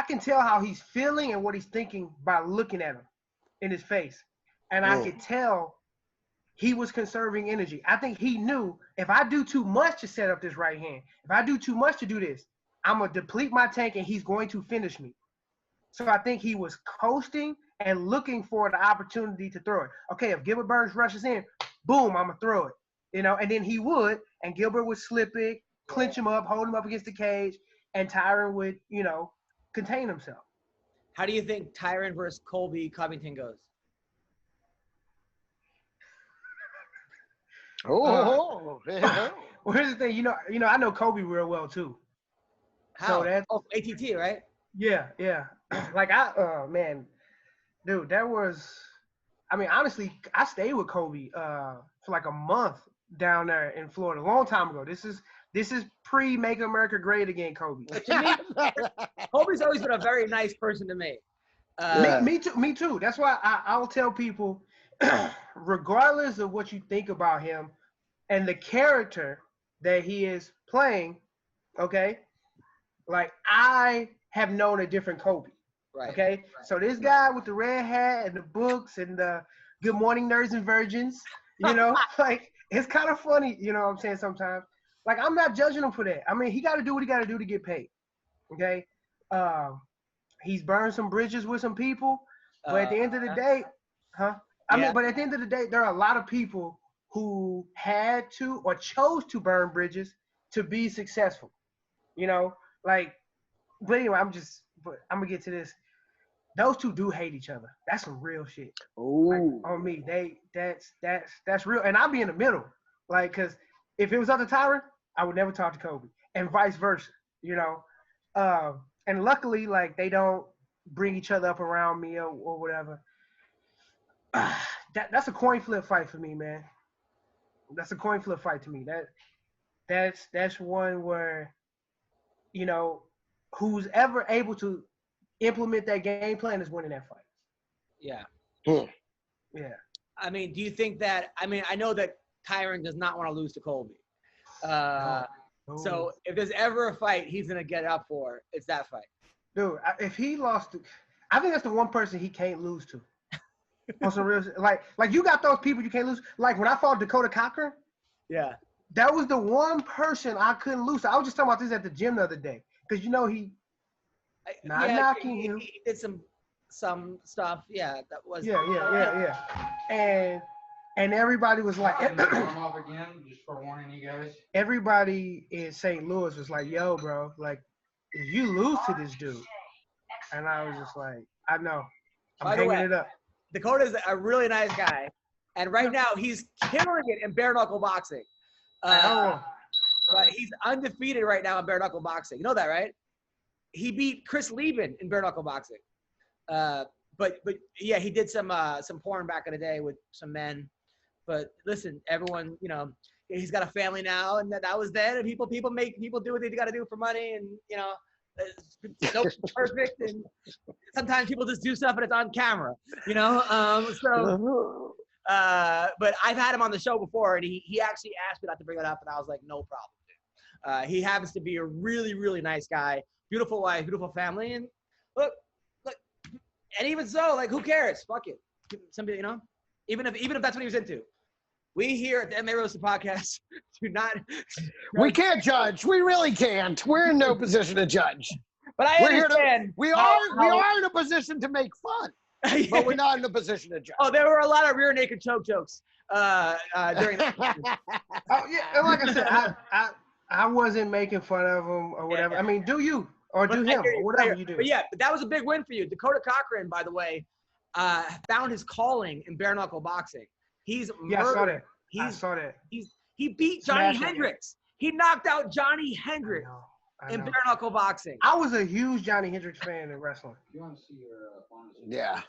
can tell how he's feeling and what he's thinking by looking at him in his face. And I could tell he was conserving energy. I think he knew if I do too much to set up this right hand, if I do too much to do this, I'm going to deplete my tank and he's going to finish me. So I think he was coasting and looking for the opportunity to throw it. Okay, if Gilbert Burns rushes in, boom, I'm going to throw it. You know, and then he would, and Gilbert would slip it, clinch him up, hold him up against the cage, and Tyron would, you know, contain himself. How do you think Tyron versus Colby Covington goes? Well, here's the thing. You know, I know Kobe real well too. How? So that's ATT, right? Yeah. Like man, dude, that was. I mean, honestly, I stayed with Kobe for like a month down there in Florida, a long time ago. This is pre Make America Great Again, Kobe. To me, Kobe's always been a very nice person to me. Me too. That's why I'll tell people, regardless of what you think about him and the character that he is playing, okay, like I have known a different Kobe. Right. Okay. Right. So this guy with the red hat and the books and the Good Morning Nerds and Virgins, you know, like it's kind of funny, you know what I'm saying, sometimes. Like, I'm not judging him for that. I mean, he got to do what he got to do to get paid. Okay. He's burned some bridges with some people, but at the end of the day, but at the end of the day, there are a lot of people who had to or chose to burn bridges to be successful. You know, like, but anyway, I'm gonna get to this. Those two do hate each other. That's some real shit. Like, on me, that's real, and I'll be in the middle, like, cause if it was up to Tyron, I would never talk to Kobe, and vice versa. You know, And luckily, like, they don't bring each other up around me or whatever. That's a coin flip fight for me, man. That's a coin flip fight to me. That's one where, you know, who's ever able to implement that game plan is winning that fight. Yeah. Yeah. I mean, do you think that? I mean, I know that Tyron does not want to lose to Colby. No. So if there's ever a fight he's gonna get up for, it's that fight. Dude, if he lost to, I think that's the one person he can't lose to. On some real, like you got those people you can't lose. Like when I fought Dakota Cochran, Yeah. that was the one person I couldn't lose to. I was just talking about this at the gym the other day because you know he knocking you. He did some stuff. Yeah, that was. Yeah. And everybody was like, off again, just for warning you guys. Everybody in St. Louis was like, yo, bro, like, if you lose to this dude. And I was just like, I know. I'm hanging it up. Dakota's a really nice guy. And right now, he's killing it in bare knuckle boxing. But he's undefeated right now in bare knuckle boxing. You know that, right? He beat Chris Lieben in bare knuckle boxing. But yeah, he did some porn back in the day with some men. But listen, everyone, you know, he's got a family now, and that was then. And people do what they got to do for money, and you know, it's so perfect. And sometimes people just do stuff and it's on camera, you know. But I've had him on the show before, and he actually asked me not to bring it up, and I was like, no problem, dude. He happens to be a really, really nice guy, beautiful wife, beautiful family, and look, and even so, like, who cares? Fuck it. Somebody, you know, even if that's what he was into. We here at the MMA Roasted Podcast do not. We can't judge. We really can't. We're in no position to judge. But I understand. We are in a position to make fun, but we're not in a position to judge. Oh, there were a lot of rear naked choke jokes during that. Oh yeah, and like I said, I wasn't making fun of him or whatever. Yeah. I mean, do you or do him or whatever you do. But yeah, that was a big win for you. Dakota Cochran, by the way, found his calling in bare knuckle boxing. He's murdered. I saw that. He beat Johnny Hendricks. He knocked out Johnny Hendricks in bare knuckle boxing. I was a huge Johnny Hendricks fan in wrestling. You want to see your opponent? Yeah.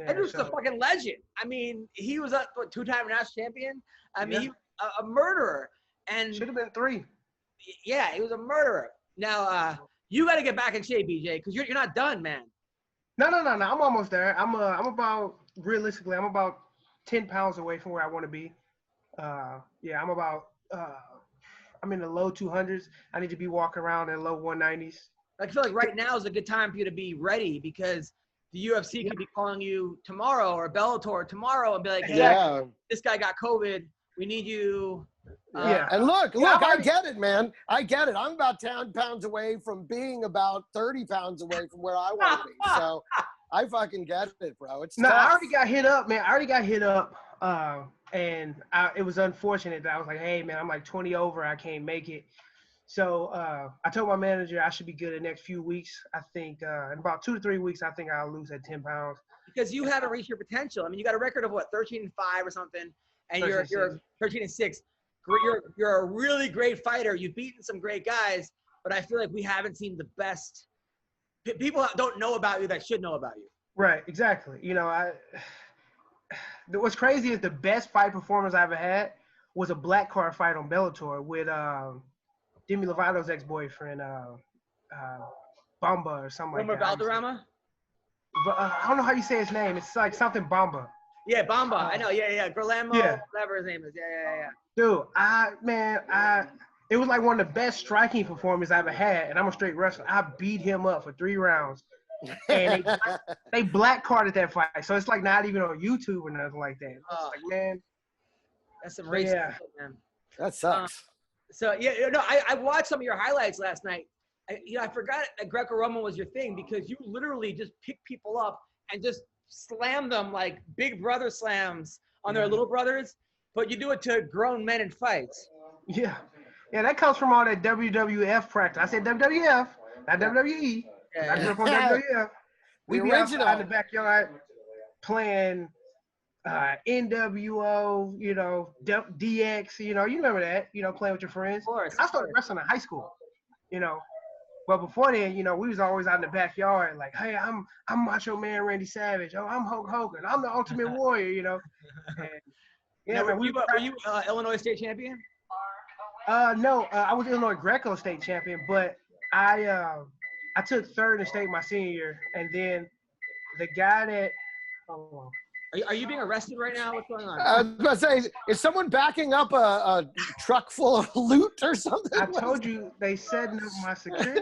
Hendricks is a fucking legend. I mean, he was a two-time national champion. I mean, he was a murderer. And should have been 3. Yeah, he was a murderer. Now, you got to get back in shape, BJ, because you're not done, man. No. I'm almost there. I'm about 10 pounds away from where I want to be. I'm about I'm in the low 200s. I need to be walking around in low 190s. I feel like right now is a good time for you to be ready because the UFC could be calling you tomorrow or Bellator tomorrow and be like, hey, this guy got COVID. We need you. And look, I get it, man. I get it. I'm about 10 pounds away from being about 30 pounds away from where I want to be. So I fucking get it, bro. It's tough. I already got hit up, man. And it was unfortunate that I was like, hey, man, I'm like 20 over. I can't make it. So I told my manager I should be good in the next few weeks. I think in about 2 to 3 weeks, I think I'll lose that 10 pounds. Because you haven't reached your potential. I mean, you got a record of, 13-5 or something, and you're 13-6. You're a really great fighter. You've beaten some great guys, but I feel like we haven't seen the best. People don't know about you that should know about you. Right, exactly. You know, what's crazy is the best fight performance I ever had was a black card fight on Bellator with Demi Lovato's ex-boyfriend, Bamba or something like that. Valderrama? But I don't know how you say his name. It's like something Bamba. Yeah, Bamba. I know. Yeah. Guillermo, whatever his name is. Yeah. Dude, it was like one of the best striking performances I ever had, and I'm a straight wrestler. I beat him up for 3 rounds. And they black carded that fight, so it's like not even on YouTube or nothing like that. Like, man, that's some racist shit, man. That sucks. I watched some of your highlights last night. I forgot that Greco-Roman was your thing because you literally just pick people up and just slam them like big brother slams on their little brothers, but you do it to grown men in fights. Yeah, that comes from all that WWF practice. I said WWF, not WWE. I grew up on WWF. We be outside in the backyard playing NWO, you know, DX, you know, you remember that, you know, playing with your friends. Of course. I started wrestling in high school, you know, But before then, we was always out in the backyard, like, hey, I'm Macho Man Randy Savage. Oh, I'm Hulk Hogan. I'm the Ultimate Warrior. And, yeah, man, were you Illinois state champion? No, I was Illinois Greco state champion, but I took third in state my senior year, and then the guy that Are you being arrested right now? What's going on? I was about to say, is someone backing up a truck full of loot or something? I told you they setting up my security.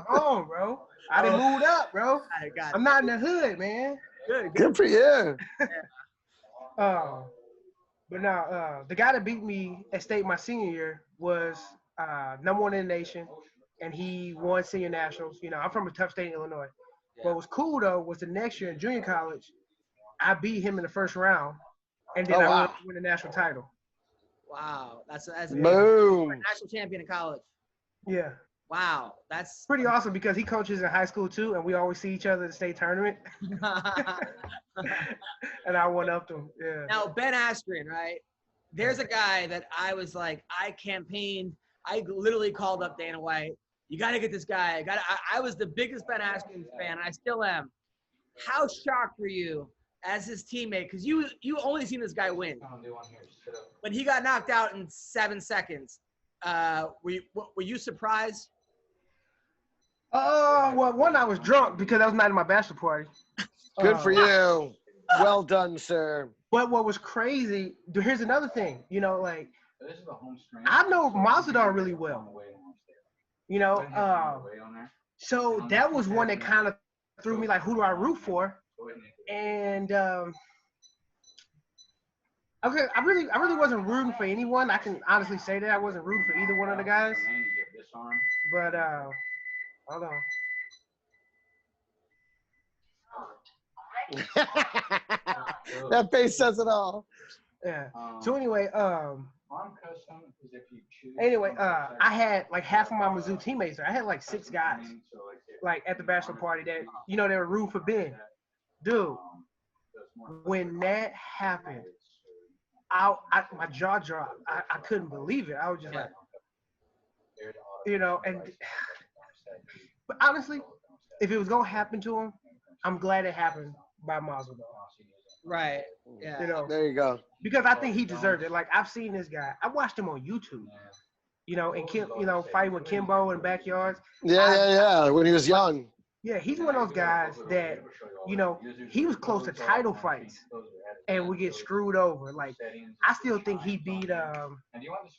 Oh, bro. I done moved up, bro. I'm not in the hood, man. Good for you. But no, the guy that beat me at state my senior year was number 1 in the nation, and he won senior nationals. I'm from a tough state in Illinois. Yeah. What was cool, though, was the next year in junior college, I beat him in the first round, and then I won the national title. Wow. That's boom. National champion in college. Yeah. Wow. That's pretty awesome because he coaches in high school, too, and we always see each other at the state tournament. And I went up to him. Yeah. Now, Ben Askren, right? There's a guy that I was like, I campaigned. I literally called up Dana White. You got to get this guy. I was the biggest Ben Askren fan, and I still am. How shocked were you as his teammate? Because you only seen this guy win. When he got knocked out in 7 seconds, were you surprised? Well, one, I was drunk because I was not in my bachelor party. Good for you. Well done, sir. But what was crazy, here's another thing, I know Masvidal really well. So that was one that kind of threw me like, who do I root for? And I really wasn't rooting for anyone. I can honestly say that I wasn't rooting for either one of the guys. But hold on. That face says it all. Yeah. So anyway, I had like half of my Mizzou teammates there. I had like 6 guys, like at the bachelor party that they were rooting for Ben. Dude, when that happened, my jaw dropped. I couldn't believe it. I was just like, but honestly, if it was gonna happen to him, I'm glad it happened by Masvidal. Right. Yeah. There you go. Because I think he deserved it. Like, I've seen this guy. I watched him on YouTube. And Kim, fighting with Kimbo in backyards. Yeah. When he was young. Yeah, he's one of those guys that, he was close to title fights, and we get screwed over. Like, I still think he beat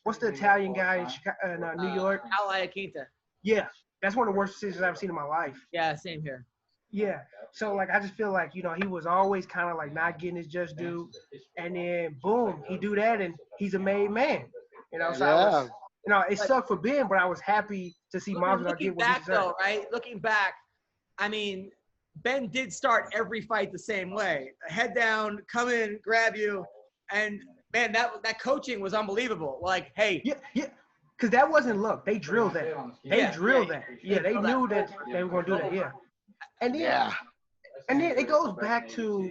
what's the Italian guy in New York? Al Iaquinta. Yeah, that's one of the worst decisions I've seen in my life. Yeah, same here. Yeah. So, like, I just feel like, he was always kind of, like, not getting his just due. And then, boom, he do that, and he's a made man. So it sucked for Ben, but I was happy to see Masvidal get what he deserved. Though, right? Looking back, I mean, Ben did start every fight the same way. Head down, come in, grab you. And, man, that coaching was unbelievable. Like, hey. Yeah. Because that wasn't luck. They drilled that. They drilled that. Yeah, they knew that they were going to do that, yeah. And then it goes back to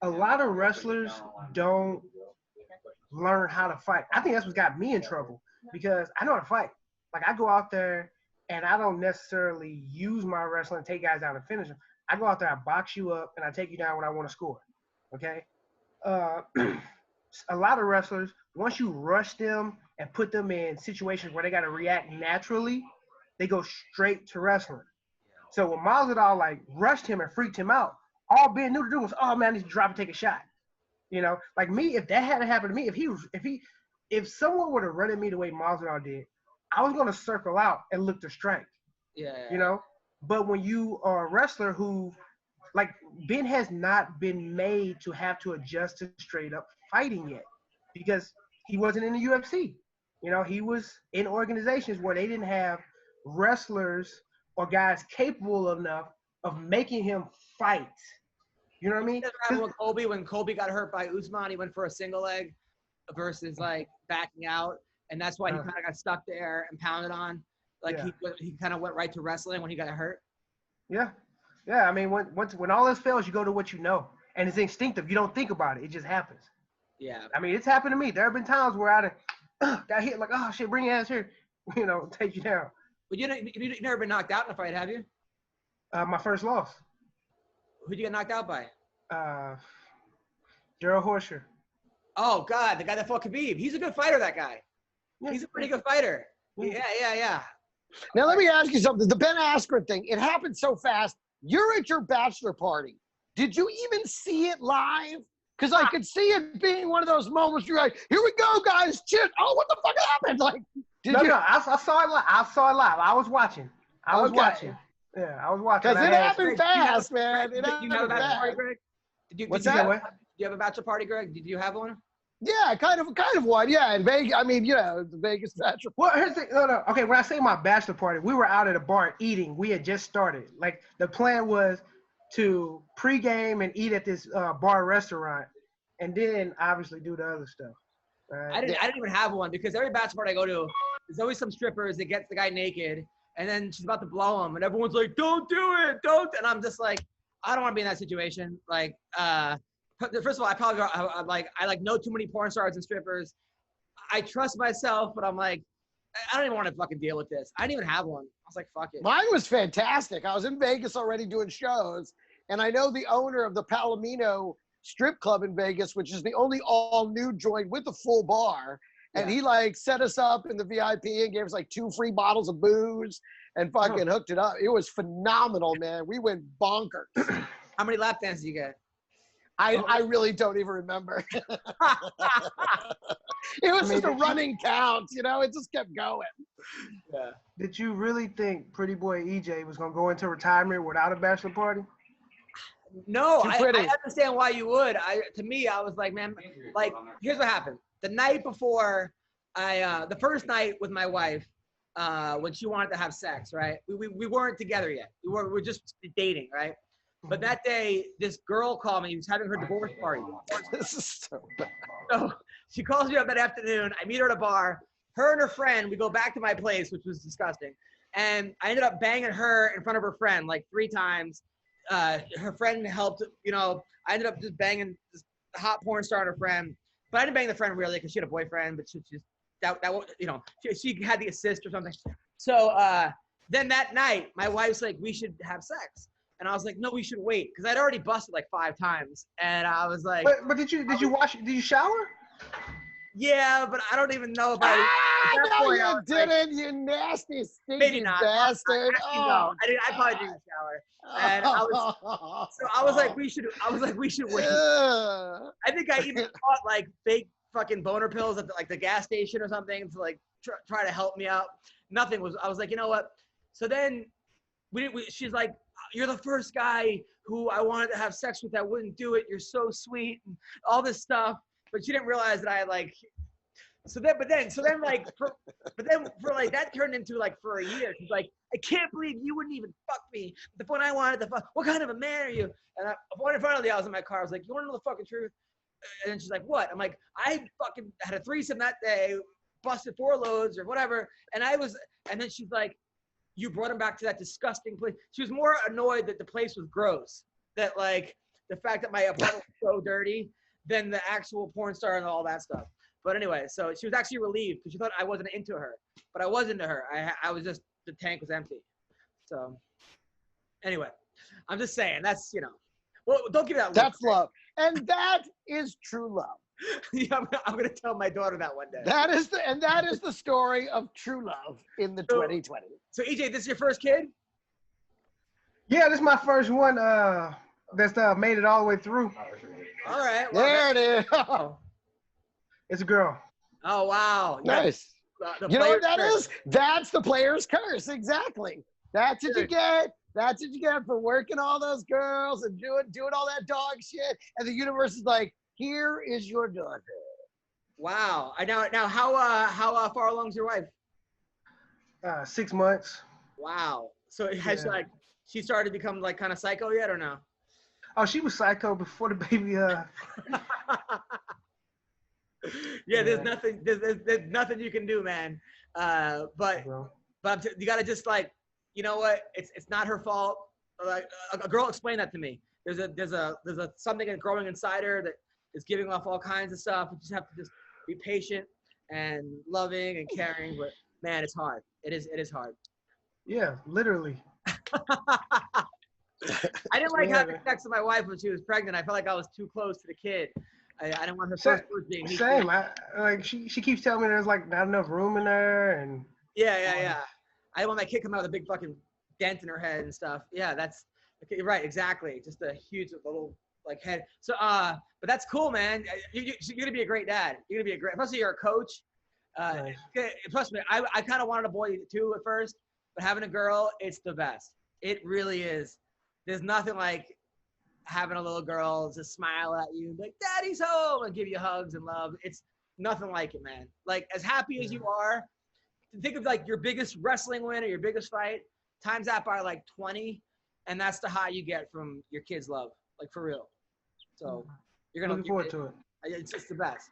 a lot of wrestlers don't learn how to fight. I think that's what got me in trouble because I know how to fight. Like, I go out there and I don't necessarily use my wrestling and take guys down and finish them. I go out there, I box you up, and I take you down when I want to score. Okay? A lot of wrestlers, once you rush them and put them in situations where they got to react naturally, they go straight to wrestling. So when Masvidal like rushed him and freaked him out, all Ben knew to do was, oh man, I need to drop and take a shot. Like me, if that hadn't happened to me, if someone would have run at me the way Masvidal did, I was gonna circle out and look to strike. Yeah. But when you are a wrestler who, like, Ben has not been made to have to adjust to straight up fighting yet, because he wasn't in the UFC. He was in organizations where they didn't have wrestlers or guys capable enough of making him fight. You know what I mean? When Colby got hurt by Usman, he went for a single leg versus like backing out, and that's why he kind of got stuck there and pounded on. Like he kind of went right to wrestling when he got hurt. Yeah. I mean, when all this fails, you go to what you know, and it's instinctive. You don't think about it; it just happens. Yeah. I mean, it's happened to me. There have been times where I got hit like, oh shit, bring your ass here, take you down. But you've never been knocked out in a fight, have you? My first loss. Who'd you get knocked out by? Gerald Horscher. Oh, God, the guy that fought Khabib. He's a good fighter, that guy. Yeah. He's a pretty good fighter. Yeah. Now, let me ask you something. The Ben Askren thing, it happened so fast. You're at your bachelor party. Did you even see it live? Because I could see it being one of those moments you're like, here we go, guys. Cheers. Oh, what the fuck happened? Like, No, I saw it live. I was watching. I was watching. Yeah, I was watching. Because it happened fast, man. It Did you have a happened bachelor fast. party, Greg? What's did that? Did you have a bachelor party, Greg? Did you have one? Yeah, kind of one. Yeah, in Vegas. I mean, the Vegas bachelor. Well, here's the no. Okay, when I say my bachelor party, we were out at a bar eating. We had just started. Like the plan was to pregame and eat at this bar restaurant, and then obviously do the other stuff. Right? I didn't even have one because every bachelor party I go to, there's always some strippers that gets the guy naked, and then she's about to blow him, and everyone's like, "Don't do it, don't!" And I'm just like, I don't want to be in that situation. Like, first of all, I know too many porn stars and strippers. I trust myself, but I'm like, I don't even want to fucking deal with this. I didn't even have one. I was like, fuck it. Mine was fantastic. I was in Vegas already doing shows, and I know the owner of the Palomino strip club in Vegas, which is the only all-nude joint with a full bar. And he set us up in the VIP and gave us 2 free bottles of booze and fucking hooked it up. It was phenomenal, man. We went bonkers. How many lap dances did you get? I really don't even remember. It was just a running count, it just kept going. Yeah. Did you really think Pretty Boy EJ was gonna go into retirement without a bachelor party? No, I understand why you would. To me, I was like, man, here's what happened. The night before, the first night with my wife, when she wanted to have sex, right? We weren't together yet. We were just dating, right? But that day, this girl called me. She was having her divorce party. This is so bad. So she calls me up that afternoon. I meet her at a bar. Her and her friend, we go back to my place, which was disgusting. And I ended up banging her in front of her friend 3 times. Her friend helped, I ended up just banging this hot porn star and her friend. But I didn't bang the friend really because she had a boyfriend, but she had the assist or something. So then that night, my wife's like, we should have sex. And I was like, no, we should wait. Because I'd already busted 5 times. And I was like. But did you shower? Yeah, but I don't even know if no, you didn't, you nasty, stinky bastard. No, I probably didn't shower. And I was like, we should wait. I think I even bought fake fucking boner pills at the gas station or something to try to help me out. Nothing was. I was like, you know what? So then she's like, you're the first guy who I wanted to have sex with. I wouldn't do it. You're so sweet and all this stuff. But she didn't realize that I but then that turned into for a year. She's like, I can't believe you wouldn't even fuck me. The one I wanted to fuck. What kind of a man are you? And finally I was in my car. I was like, you want to know the fucking truth? And then she's like, what? I'm like, I fucking had a threesome that day, busted 4 loads or whatever. And then she's like, you brought him back to that disgusting place. She was more annoyed that the place was gross. That the fact that my apartment was so dirty than the actual porn star and all that stuff. But anyway, so she was actually relieved because she thought I wasn't into her, but I was into her. I was just, the tank was empty. So anyway, I'm just saying well, don't give that. That's love. And that is true love. Yeah, I'm going to tell my daughter that one day. That is the story of true love in the 2020. So EJ, this is your first kid? Yeah, this is my first one that's made it all the way through. All right. Well, there it is. It's a girl. Oh, wow. Nice. You know what that is? That's the player's curse. Exactly. That's what you get. That's what you get for working all those girls and doing all that dog shit. And the universe is like, here is your daughter. Wow. Now how far along is your wife? 6 months. Wow. So has she started to become kind of psycho yet or no? Oh, she was psycho before the baby. Yeah, there's nothing you can do, man. But you gotta just you know what? It's not her fault. A girl explained that to me. There's a something growing inside her that is giving off all kinds of stuff. You just have to just be patient and loving and caring. But man, it's hard. It is hard. Yeah, literally. I didn't like Yeah, having man. sex with my wife when she was pregnant. I felt like I was too close to the kid. I didn't want her Sa- first words being me. Same. She keeps telling me there's like not enough room in there, and Yeah. I didn't want my kid coming out with a big fucking dent in her head and stuff. Yeah, that's okay. Right, exactly. Just a huge little like head. So, but that's cool, man. You're gonna be a great dad. You're gonna be a great, especially you're a coach. Nice. Trust me, I kind of wanted a boy too at first, but having a girl, it's the best. It really is. There's nothing like having a little girl just smile at you, like "Daddy's home," and give you hugs and love. It's nothing like it, man. Like as happy as you are, think of like your biggest wrestling win or your biggest fight, times that by like 20, and that's the high you get from your kids' love, like for real. So you're gonna Looking forward to it. It's just the best.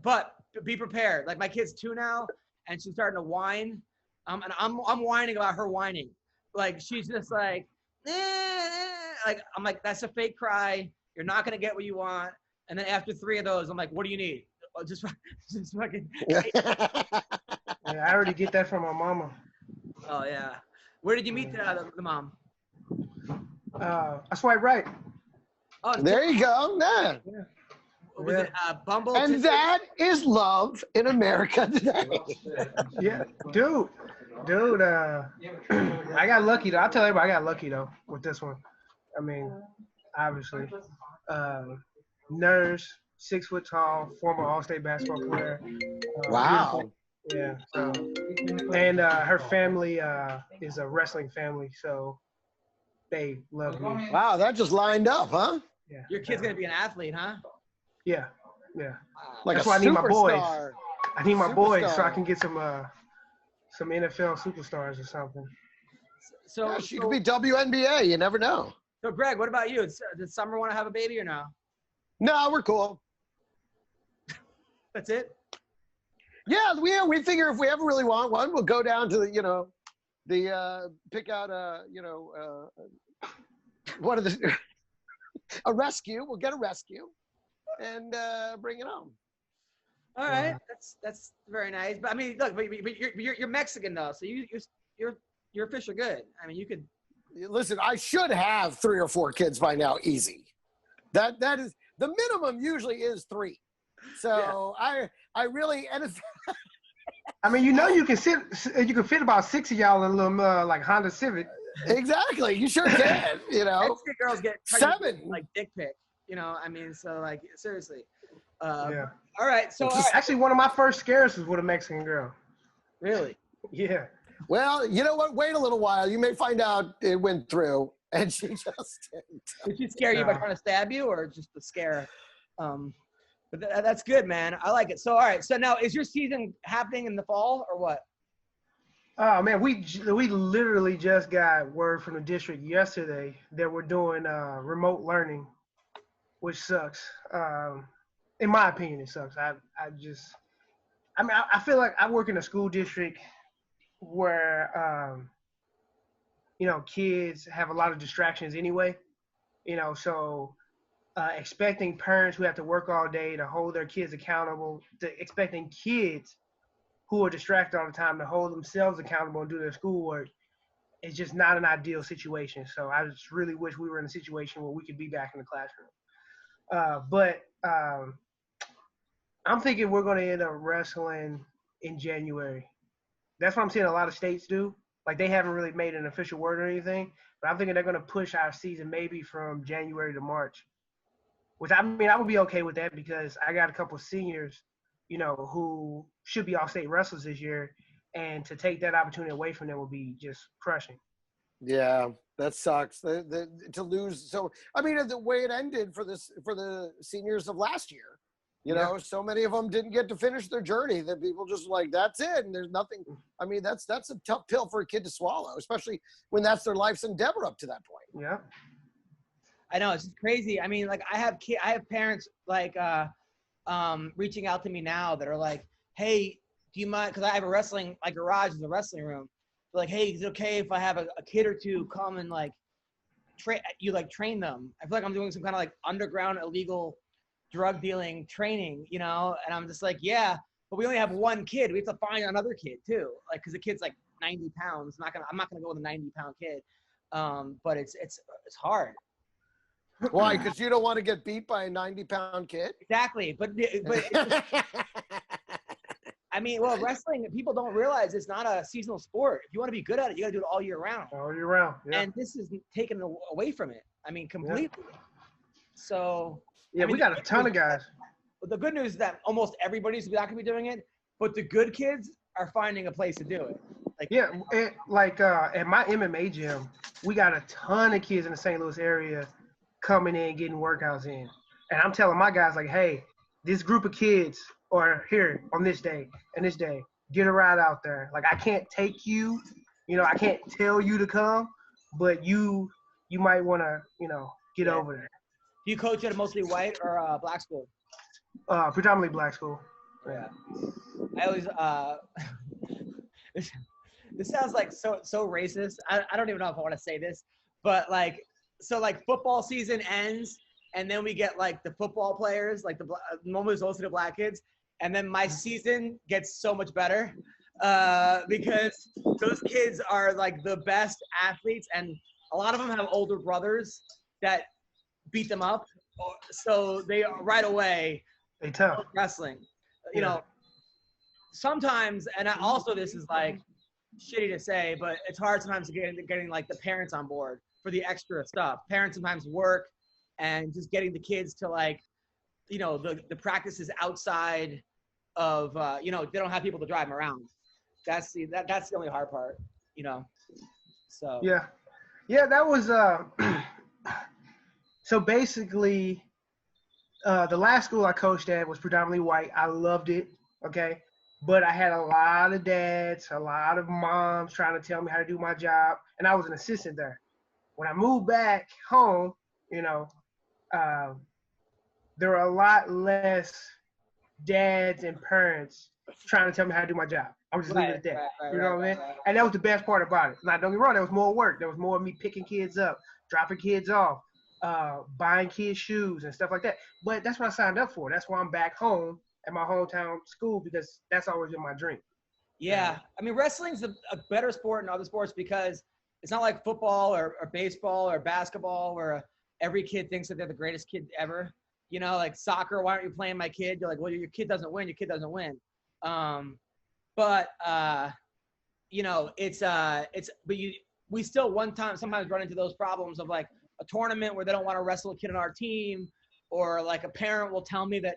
But be prepared. Like my kid's 2 now, and she's starting to whine. And I'm whining about her whining. Like she's just like, like I'm like, that's a fake cry. You're not gonna get what you want. And then after 3 of those, I'm like, what do you need? Just fucking. Yeah, I already get that from my mama. Oh yeah. Where did you meet the mom? I swipe right. Oh, There you go. Yeah. was it Bumble? And Tinder? that is love in America today. Yeah, dude. I got lucky though. I'll tell everybody I got lucky though with this one. I mean, obviously, nurse, 6 foot tall, former All-State basketball player. Wow. Yeah. So, and her family is a wrestling family, so they love me. Wow, that just lined up, huh? Yeah. Your kid's gonna be an athlete, huh? Yeah. Wow. Like That's a why I need my boys. superstar. I need my boys so I Superstar. can get some NFL superstars or something. So, Yeah, she could be WNBA. You never know. so Greg, what about you? Does Summer want to have a baby or no? No, we're cool. That's it. Yeah, we figure if we ever really want one, we'll go down to pick out one of the a rescue. We'll get a rescue and bring it home. All right, that's very nice. But I mean, look, but you're Mexican though, so your fish are good. I mean, you could. Listen, I should have 3 or 4 kids by now, easy. That is the minimum. Usually is 3. So I really and if, I mean, you can fit about 6 of y'all in a little like Honda Civic. exactly, you sure can. Mexican girls get 7. like dick pic. I mean, so like seriously. Yeah. All right, so all right. Actually, one of my first scares was with a Mexican girl. Really. Yeah. Well, you know what? Wait a little while. You may find out it went through, and she just didn't. Did she scare you by trying to stab you, or just the scare? But that's good, man. I like it. So, all right. So now, is your season happening in the fall, or what? Oh man, we literally just got word from the district yesterday that we're doing remote learning, which sucks. In my opinion, it sucks. I feel like I work in a school district where kids have a lot of distractions anyway. So expecting parents who have to work all day to hold their kids accountable, expecting kids who are distracted all the time to hold themselves accountable and do their schoolwork is just not an ideal situation. So I just really wish we were in a situation where we could be back in the classroom. But I'm thinking we're going to end up wrestling in January. That's what I'm seeing a lot of states do. Like they haven't really made an official word or anything, but I'm thinking they're going to push our season maybe from January to March, which I mean, I would be okay with that because I got a couple of seniors, who should be all-state wrestlers this year, and to take that opportunity away from them would be just crushing. Yeah, that sucks. To lose. So I mean, the way it ended for the seniors of last year. So many of them didn't get to finish their journey that people just like, that's it. And there's nothing. I mean, that's a tough pill for a kid to swallow, especially when that's their life's endeavor up to that point. Yeah. I know, it's just crazy. I mean, like I have parents like reaching out to me now that are like, hey, do you mind? Because I have my garage is a wrestling room. They're like, hey, is it okay if I have a kid or two come and like train them? I feel like I'm doing some kind of like underground illegal drug dealing training, and I'm just like, yeah, but we only have one kid. We have to find another kid too, like, because the kid's like 90 pounds. I'm not gonna go with a 90-pound kid. But it's hard. Why? Because you don't want to get beat by a 90-pound kid? Exactly. But I mean, well, wrestling, people don't realize it's not a seasonal sport. If you want to be good at it, you got to do it all year round. All year round. Yeah. And this is taken away from it. I mean, completely. Yeah. So. Yeah, I mean, we got a ton of guys. The good news is that almost everybody's not going to be doing it, but the good kids are finding a place to do it. Like, yeah, at my MMA gym, we got a ton of kids in the St. Louis area coming in, getting workouts in. And I'm telling my guys, like, hey, this group of kids are here on this day and this day. Get a ride out there. Like, I can't take you, I can't tell you to come, but you might want to, get over there. Do you coach at a mostly white or black school? Predominantly black school. Yeah. I always this sounds like so racist. I don't even know if I want to say this, but so football season ends, and then we get like the football players, like the normally mostly the black kids, and then my season gets so much better because those kids are like the best athletes, and a lot of them have older brothers that beat them up, so they right away they tough wrestling. You know, sometimes, and also this is like shitty to say, but it's hard sometimes to getting like the parents on board for the extra stuff. Parents sometimes work, and just getting the kids to like, the practices outside of, they don't have people to drive them around. That's the only hard part, So yeah, that was so basically. The last school I coached at was predominantly white. I loved it, okay? But I had a lot of dads, a lot of moms trying to tell me how to do my job, and I was an assistant there. When I moved back home, there were a lot less dads and parents trying to tell me how to do my job. I'm just leaving it at that. You know what I mean? And that was the best part about it. Now, don't get me wrong, there was more work. There was more of me picking kids up, dropping kids off. Buying kids shoes and stuff like that. But that's what I signed up for. That's why I'm back home at my hometown school, because that's always been my dream. Yeah. I mean, wrestling's a better sport than other sports because it's not like football or baseball or basketball where every kid thinks that they're the greatest kid ever. Like soccer, why aren't you playing my kid? You're like, well, your kid doesn't win. Your kid doesn't win. We still sometimes run into those problems of like, a tournament where they don't want to wrestle a kid on our team, or like a parent will tell me that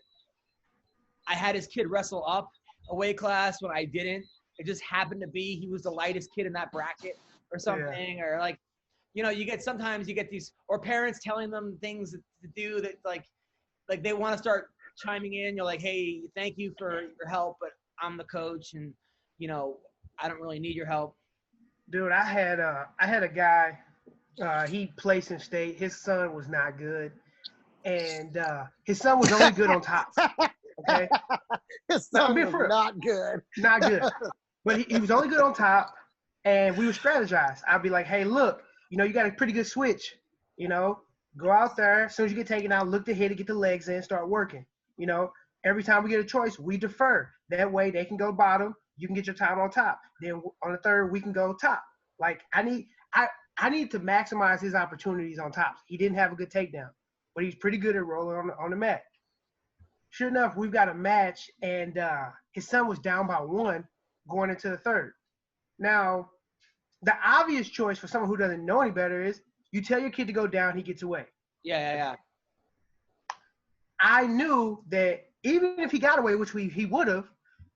I had his kid wrestle up a weight class when I didn't. It just happened to be he was the lightest kid in that bracket or something, or like, sometimes you get these, or parents telling them things to do that like they want to start chiming in. You're like, hey, thank you for your help, but I'm the coach, and I don't really need your help. Dude, I had a guy. He placed in state. His son was not good, and his son was only good on top. Okay, his son was not good. Not good, but he was only good on top, and we would strategize. I'd be like, "Hey, look, you got a pretty good switch. Go out there. As soon as you get taken out, look to hit it, get the legs in, start working. Every time we get a choice, we defer. That way, they can go bottom. You can get your time on top. Then on the third, we can go top. Like I need to maximize his opportunities on tops. He didn't have a good takedown, but he's pretty good at rolling on the mat. Sure enough, we've got a match, and his son was down by 1 going into the third. Now, the obvious choice for someone who doesn't know any better is you tell your kid to go down, he gets away. Yeah. I knew that even if he got away, which he would have,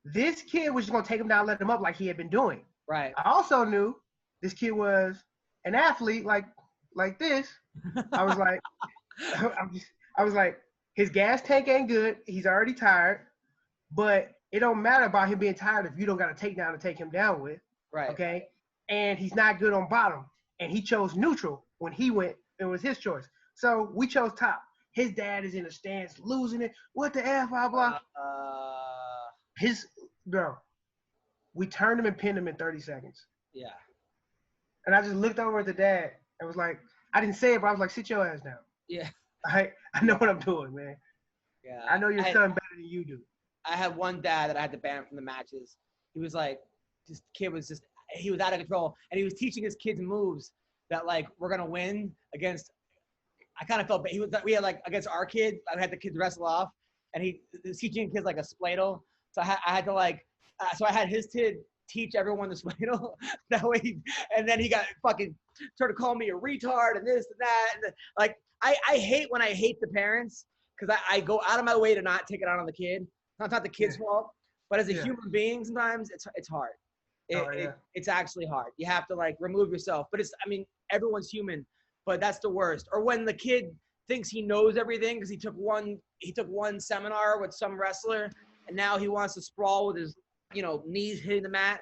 this kid was just going to take him down, let him up like he had been doing. Right. I also knew this kid was an athlete like this. I was like, I was like, his gas tank ain't good. He's already tired, but it don't matter about him being tired if you don't got a takedown to take him down with. Right. Okay. And he's not good on bottom, and he chose neutral when he went. It was his choice. So we chose top. His dad is in the stands losing it. What the F, blah, blah. We turned him and pinned him in 30 seconds. Yeah. And I just looked over at the dad and was like, I didn't say it, but I was like, sit your ass down. Yeah. I know what I'm doing, man. Yeah. I know your son better than you do. I had one dad that I had to ban from the matches. He was like, this kid was just he was out of control, and he was teaching his kids moves that like we're gonna win against. I kind of felt bad. We had like against our kid, I had the kids wrestle off, and he was teaching kids like a spladle. So I had to like, so I had his kid teach everyone the spladle that way, and then he got fucking started calling me a retard and this and that, and like I hate when I hate the parents because I go out of my way to not take it out on the kid. It's not the kid's fault, but as a human being, sometimes it's hard. It's actually hard. You have to like remove yourself, but everyone's human, but that's the worst. Or when the kid thinks he knows everything because he took one seminar with some wrestler, and now he wants to sprawl with his knees hitting the mat,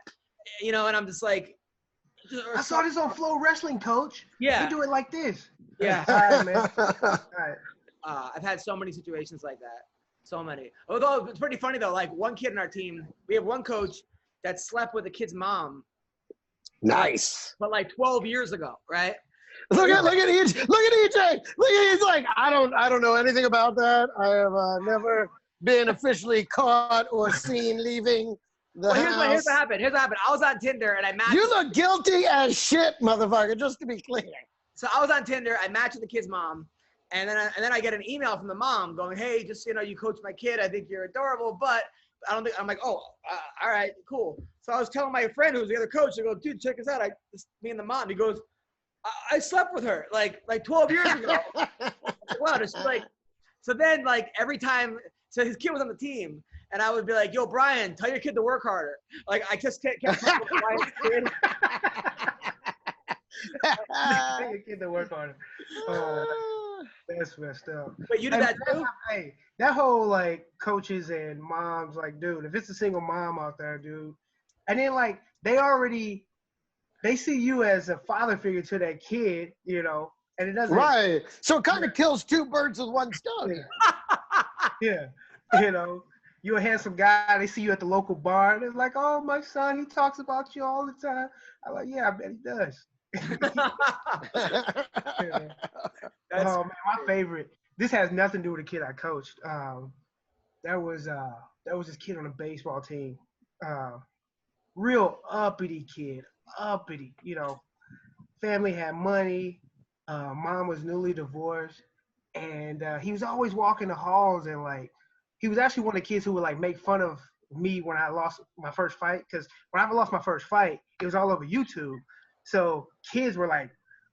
and I'm just like, I saw this on Flow Wrestling, coach. Yeah, we do it like this. Yeah. All right, man. All right. I've had so many situations like that. So many. Although it's pretty funny though. Like one kid in our team, we have one coach that slept with a kid's mom. Nice. But like 12 years ago, right? Look at EJ. He's like, I don't know anything about that. I have never been officially caught or seen leaving the house. Here's what happened. I was on Tinder and I matched. You look guilty as shit, motherfucker. Just to be clear. So I was on Tinder. I matched with the kid's mom. And then I get an email from the mom going, hey, just, you coach my kid. I think you're adorable, but I don't think, I'm like, oh, all right, cool. So I was telling my friend who was the other coach, I go, dude, check this out. Me and the mom, he goes, I slept with her like 12 years ago. Wow, just like, so then like every time, so his kid was on the team and I would be like, yo, Brian, tell your kid to work harder. Like I just kept talking with Brian's kid. Tell your kid to work harder. That's messed up. But you did that too? Hey, that whole like coaches and moms, like, dude, if it's a single mom out there, dude, and then like they see you as a father figure to that kid, and it doesn't. Right. So it kind of kills two birds with one stone. Yeah. You're a handsome guy. They see you at the local bar. They're like, oh, my son, he talks about you all the time. I'm like, yeah, I bet he does. Oh man, my favorite. This has nothing to do with the kid I coached. That was this kid on the baseball team. Real uppity kid, Family had money. Mom was newly divorced, and he was always walking the halls and like he was actually one of the kids who would like make fun of me when I lost my first fight. Because when I lost my first fight, it was all over YouTube. So kids were like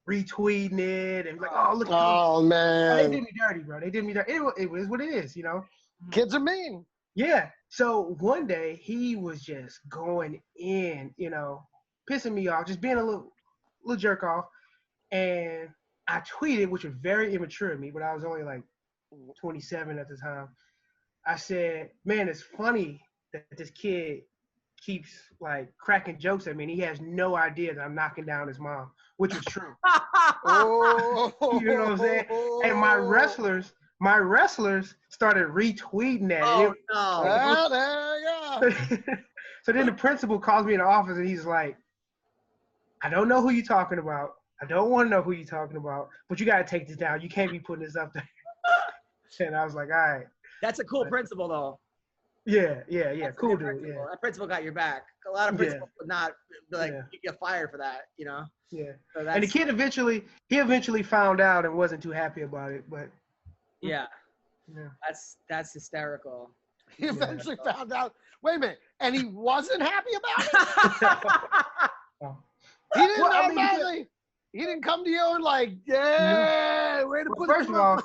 retweeting it and like, oh, look. Oh, man. They did me dirty, bro. They did me dirty. It was what it is, Kids are mean. Yeah. So one day he was just going in, pissing me off, just being a little jerk off. And I tweeted, which was very immature of me, but I was only like 27 at the time. I said, man, it's funny that this kid keeps like cracking jokes at me and he has no idea that I'm knocking down his mom, which is true. Oh. You know what I'm saying? And my wrestlers started retweeting that. Oh, no. Well, there you go. So then the principal calls me in the office and he's like, I don't know who you're talking about. I don't want to know who you're talking about, but you got to take this down. You can't be putting this up there. And I was like, all right. That's a cool principal, though. Yeah. Cool dude. Principal. Yeah. That principal got your back. A lot of principals would not get fired for that, Yeah. So And the kid eventually found out and wasn't too happy about it, but yeah. That's hysterical. He eventually found out. Wait a minute. And he wasn't happy about it? He didn't he didn't come to you and like, yeah, way to put First of all,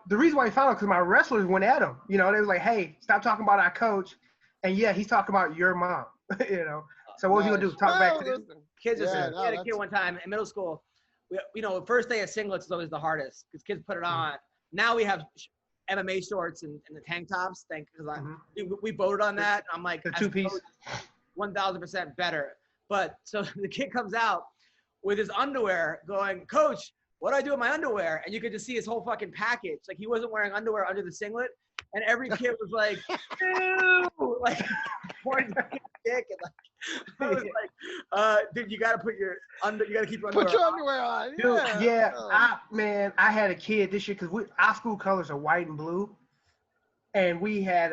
the reason why he found out because my wrestlers went at him. They was like, hey, stop talking about our coach. And yeah, he's talking about your mom. So what was he gonna do? Talk back to this? Kids had a kid one time in middle school. First day of singlets is always the hardest because kids put it on. Now we have MMA shorts and the tank tops. We voted on that. I'm like, the two-piece, 1,000% better. But so the kid comes out with his underwear going, Coach, what do I do with my underwear? And you could just see his whole fucking package. Like he wasn't wearing underwear under the singlet. And every kid was like, ew, like pointing to his dick. And like, I was like, dude, you got to keep your underwear Put your underwear on. Dude, yeah. I had a kid this year because our school colors are white and blue. And we had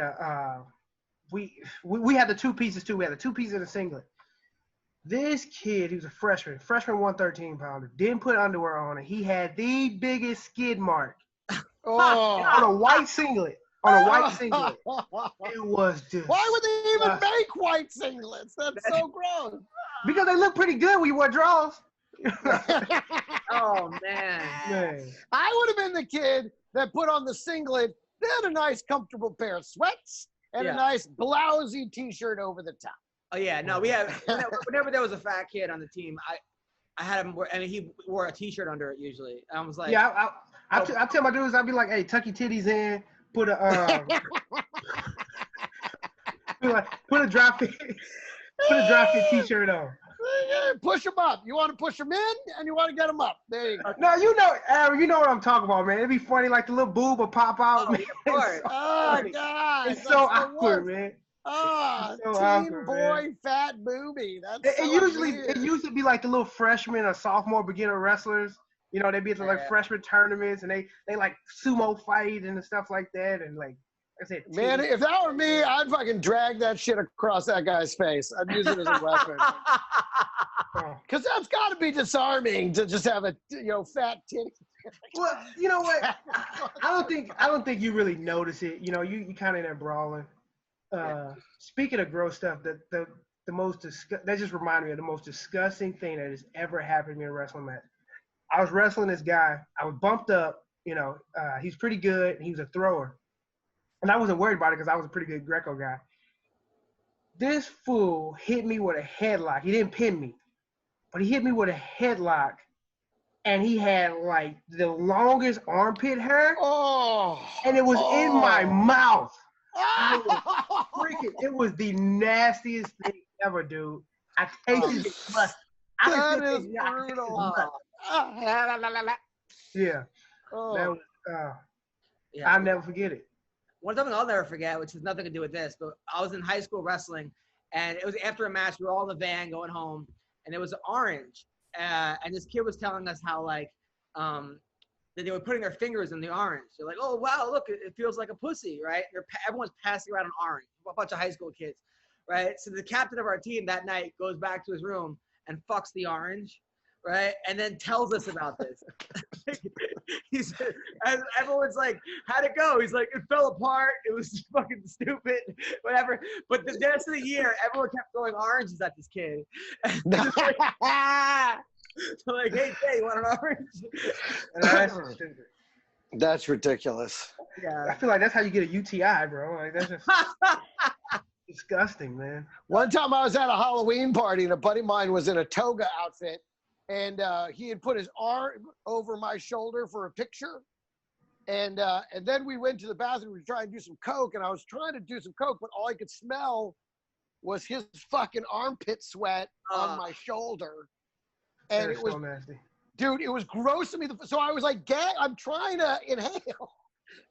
we had the two pieces too. We had the two pieces and a singlet. This kid, he was a freshman 113-pounder, didn't put underwear on, and he had the biggest skid mark on a white singlet. It was just. Why would they even make white singlets? That's so gross. Because they look pretty good when you wear drawers. Oh man. I would have been the kid that put on the singlet, then a nice comfortable pair of sweats, and a nice blousy t-shirt over the top. Oh yeah, no, we have whenever there was a fat kid on the team, I had him wear, he wore a t-shirt under it usually. I was like, yeah, I tell my dudes, I'd be like, hey, tuck your titties in, put a put a dry fit t-shirt on. Push them up. You want to push them in, and you want to get them up. There you go. No, Aaron, you know what I'm talking about, man. It'd be funny, like the little boob will pop out. Man. Oh God, it's so awkward, man. Oh, so teen awkward, boy, man. fat booby. It used to be like the little freshman or sophomore beginner wrestlers. You know, they'd be at the like freshman tournaments, and they like sumo fight and stuff like that, and like I said, man, if that were me, I'd fucking drag that shit across that guy's face. I'd use it as a weapon. Because that's got to be disarming to just have a fat titty. Well, you know what? I don't think you really notice it. You know, you kind of in there brawling. Speaking of gross stuff, the most that just reminded me of the most disgusting thing that has ever happened to me in a wrestling match. I was wrestling this guy. I was bumped up. You know, he's pretty good. And he was a thrower. And I wasn't worried about it because I was a pretty good Greco guy. This fool hit me with a headlock. He didn't pin me, but he hit me with a headlock. And he had like the longest armpit hair. And it was in my mouth. It was the nastiest thing ever, dude. I tasted it. That is brutal. Yeah. That was, I'll never forget it. One thing I'll never forget, which has nothing to do with this, but I was in high school wrestling, and it was after a match. We were all in the van going home, and it was orange. And this kid was telling us how, like, that they were putting their fingers in the orange. They're like, oh, wow, look, it feels like a pussy, right? Everyone's passing around an orange, a bunch of high school kids, right? So the captain of our team that night goes back to his room and fucks the orange, right? And then tells us about this. And everyone's like, how'd it go? He's like, it fell apart. It was fucking stupid, whatever. But the rest of the year, everyone kept throwing oranges at this kid. So like, hey, Jay, you want an orange? That's ridiculous. Yeah, I feel like that's how you get a UTI, bro. Like that's just disgusting, man. One time I was at a Halloween party, and a buddy of mine was in a toga outfit. And he had put his arm over my shoulder for a picture. And then we went to the bathroom to try and do some coke. And I was trying to do some coke, but all I could smell was his fucking armpit sweat on my shoulder. And it was so nasty. Dude, it was gross to me. So I was like, I'm trying to inhale.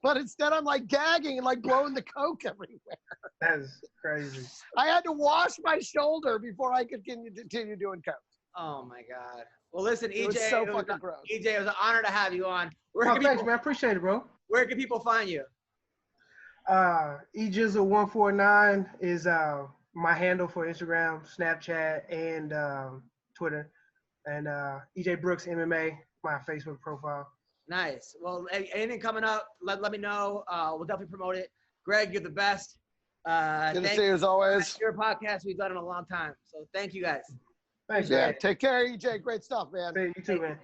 But instead I'm like gagging and like blowing the coke everywhere. That is crazy. I had to wash my shoulder before I could continue doing coke. Oh my God. Well, listen, EJ, it was so fucking gross. EJ, it was an honor to have you on. Thanks, man. I appreciate it, bro. Where can people find you? ejizzle149 is my handle for Instagram, Snapchat, and Twitter. And EJ Brooks MMA, my Facebook profile. Nice. Well, anything coming up, let me know. We'll definitely promote it. Greg, you're the best. Good to see you as always. Your podcast we've done in a long time. So thank you guys. Thanks, yeah, man. take care, EJ. Great stuff, man. Hey, you too, man.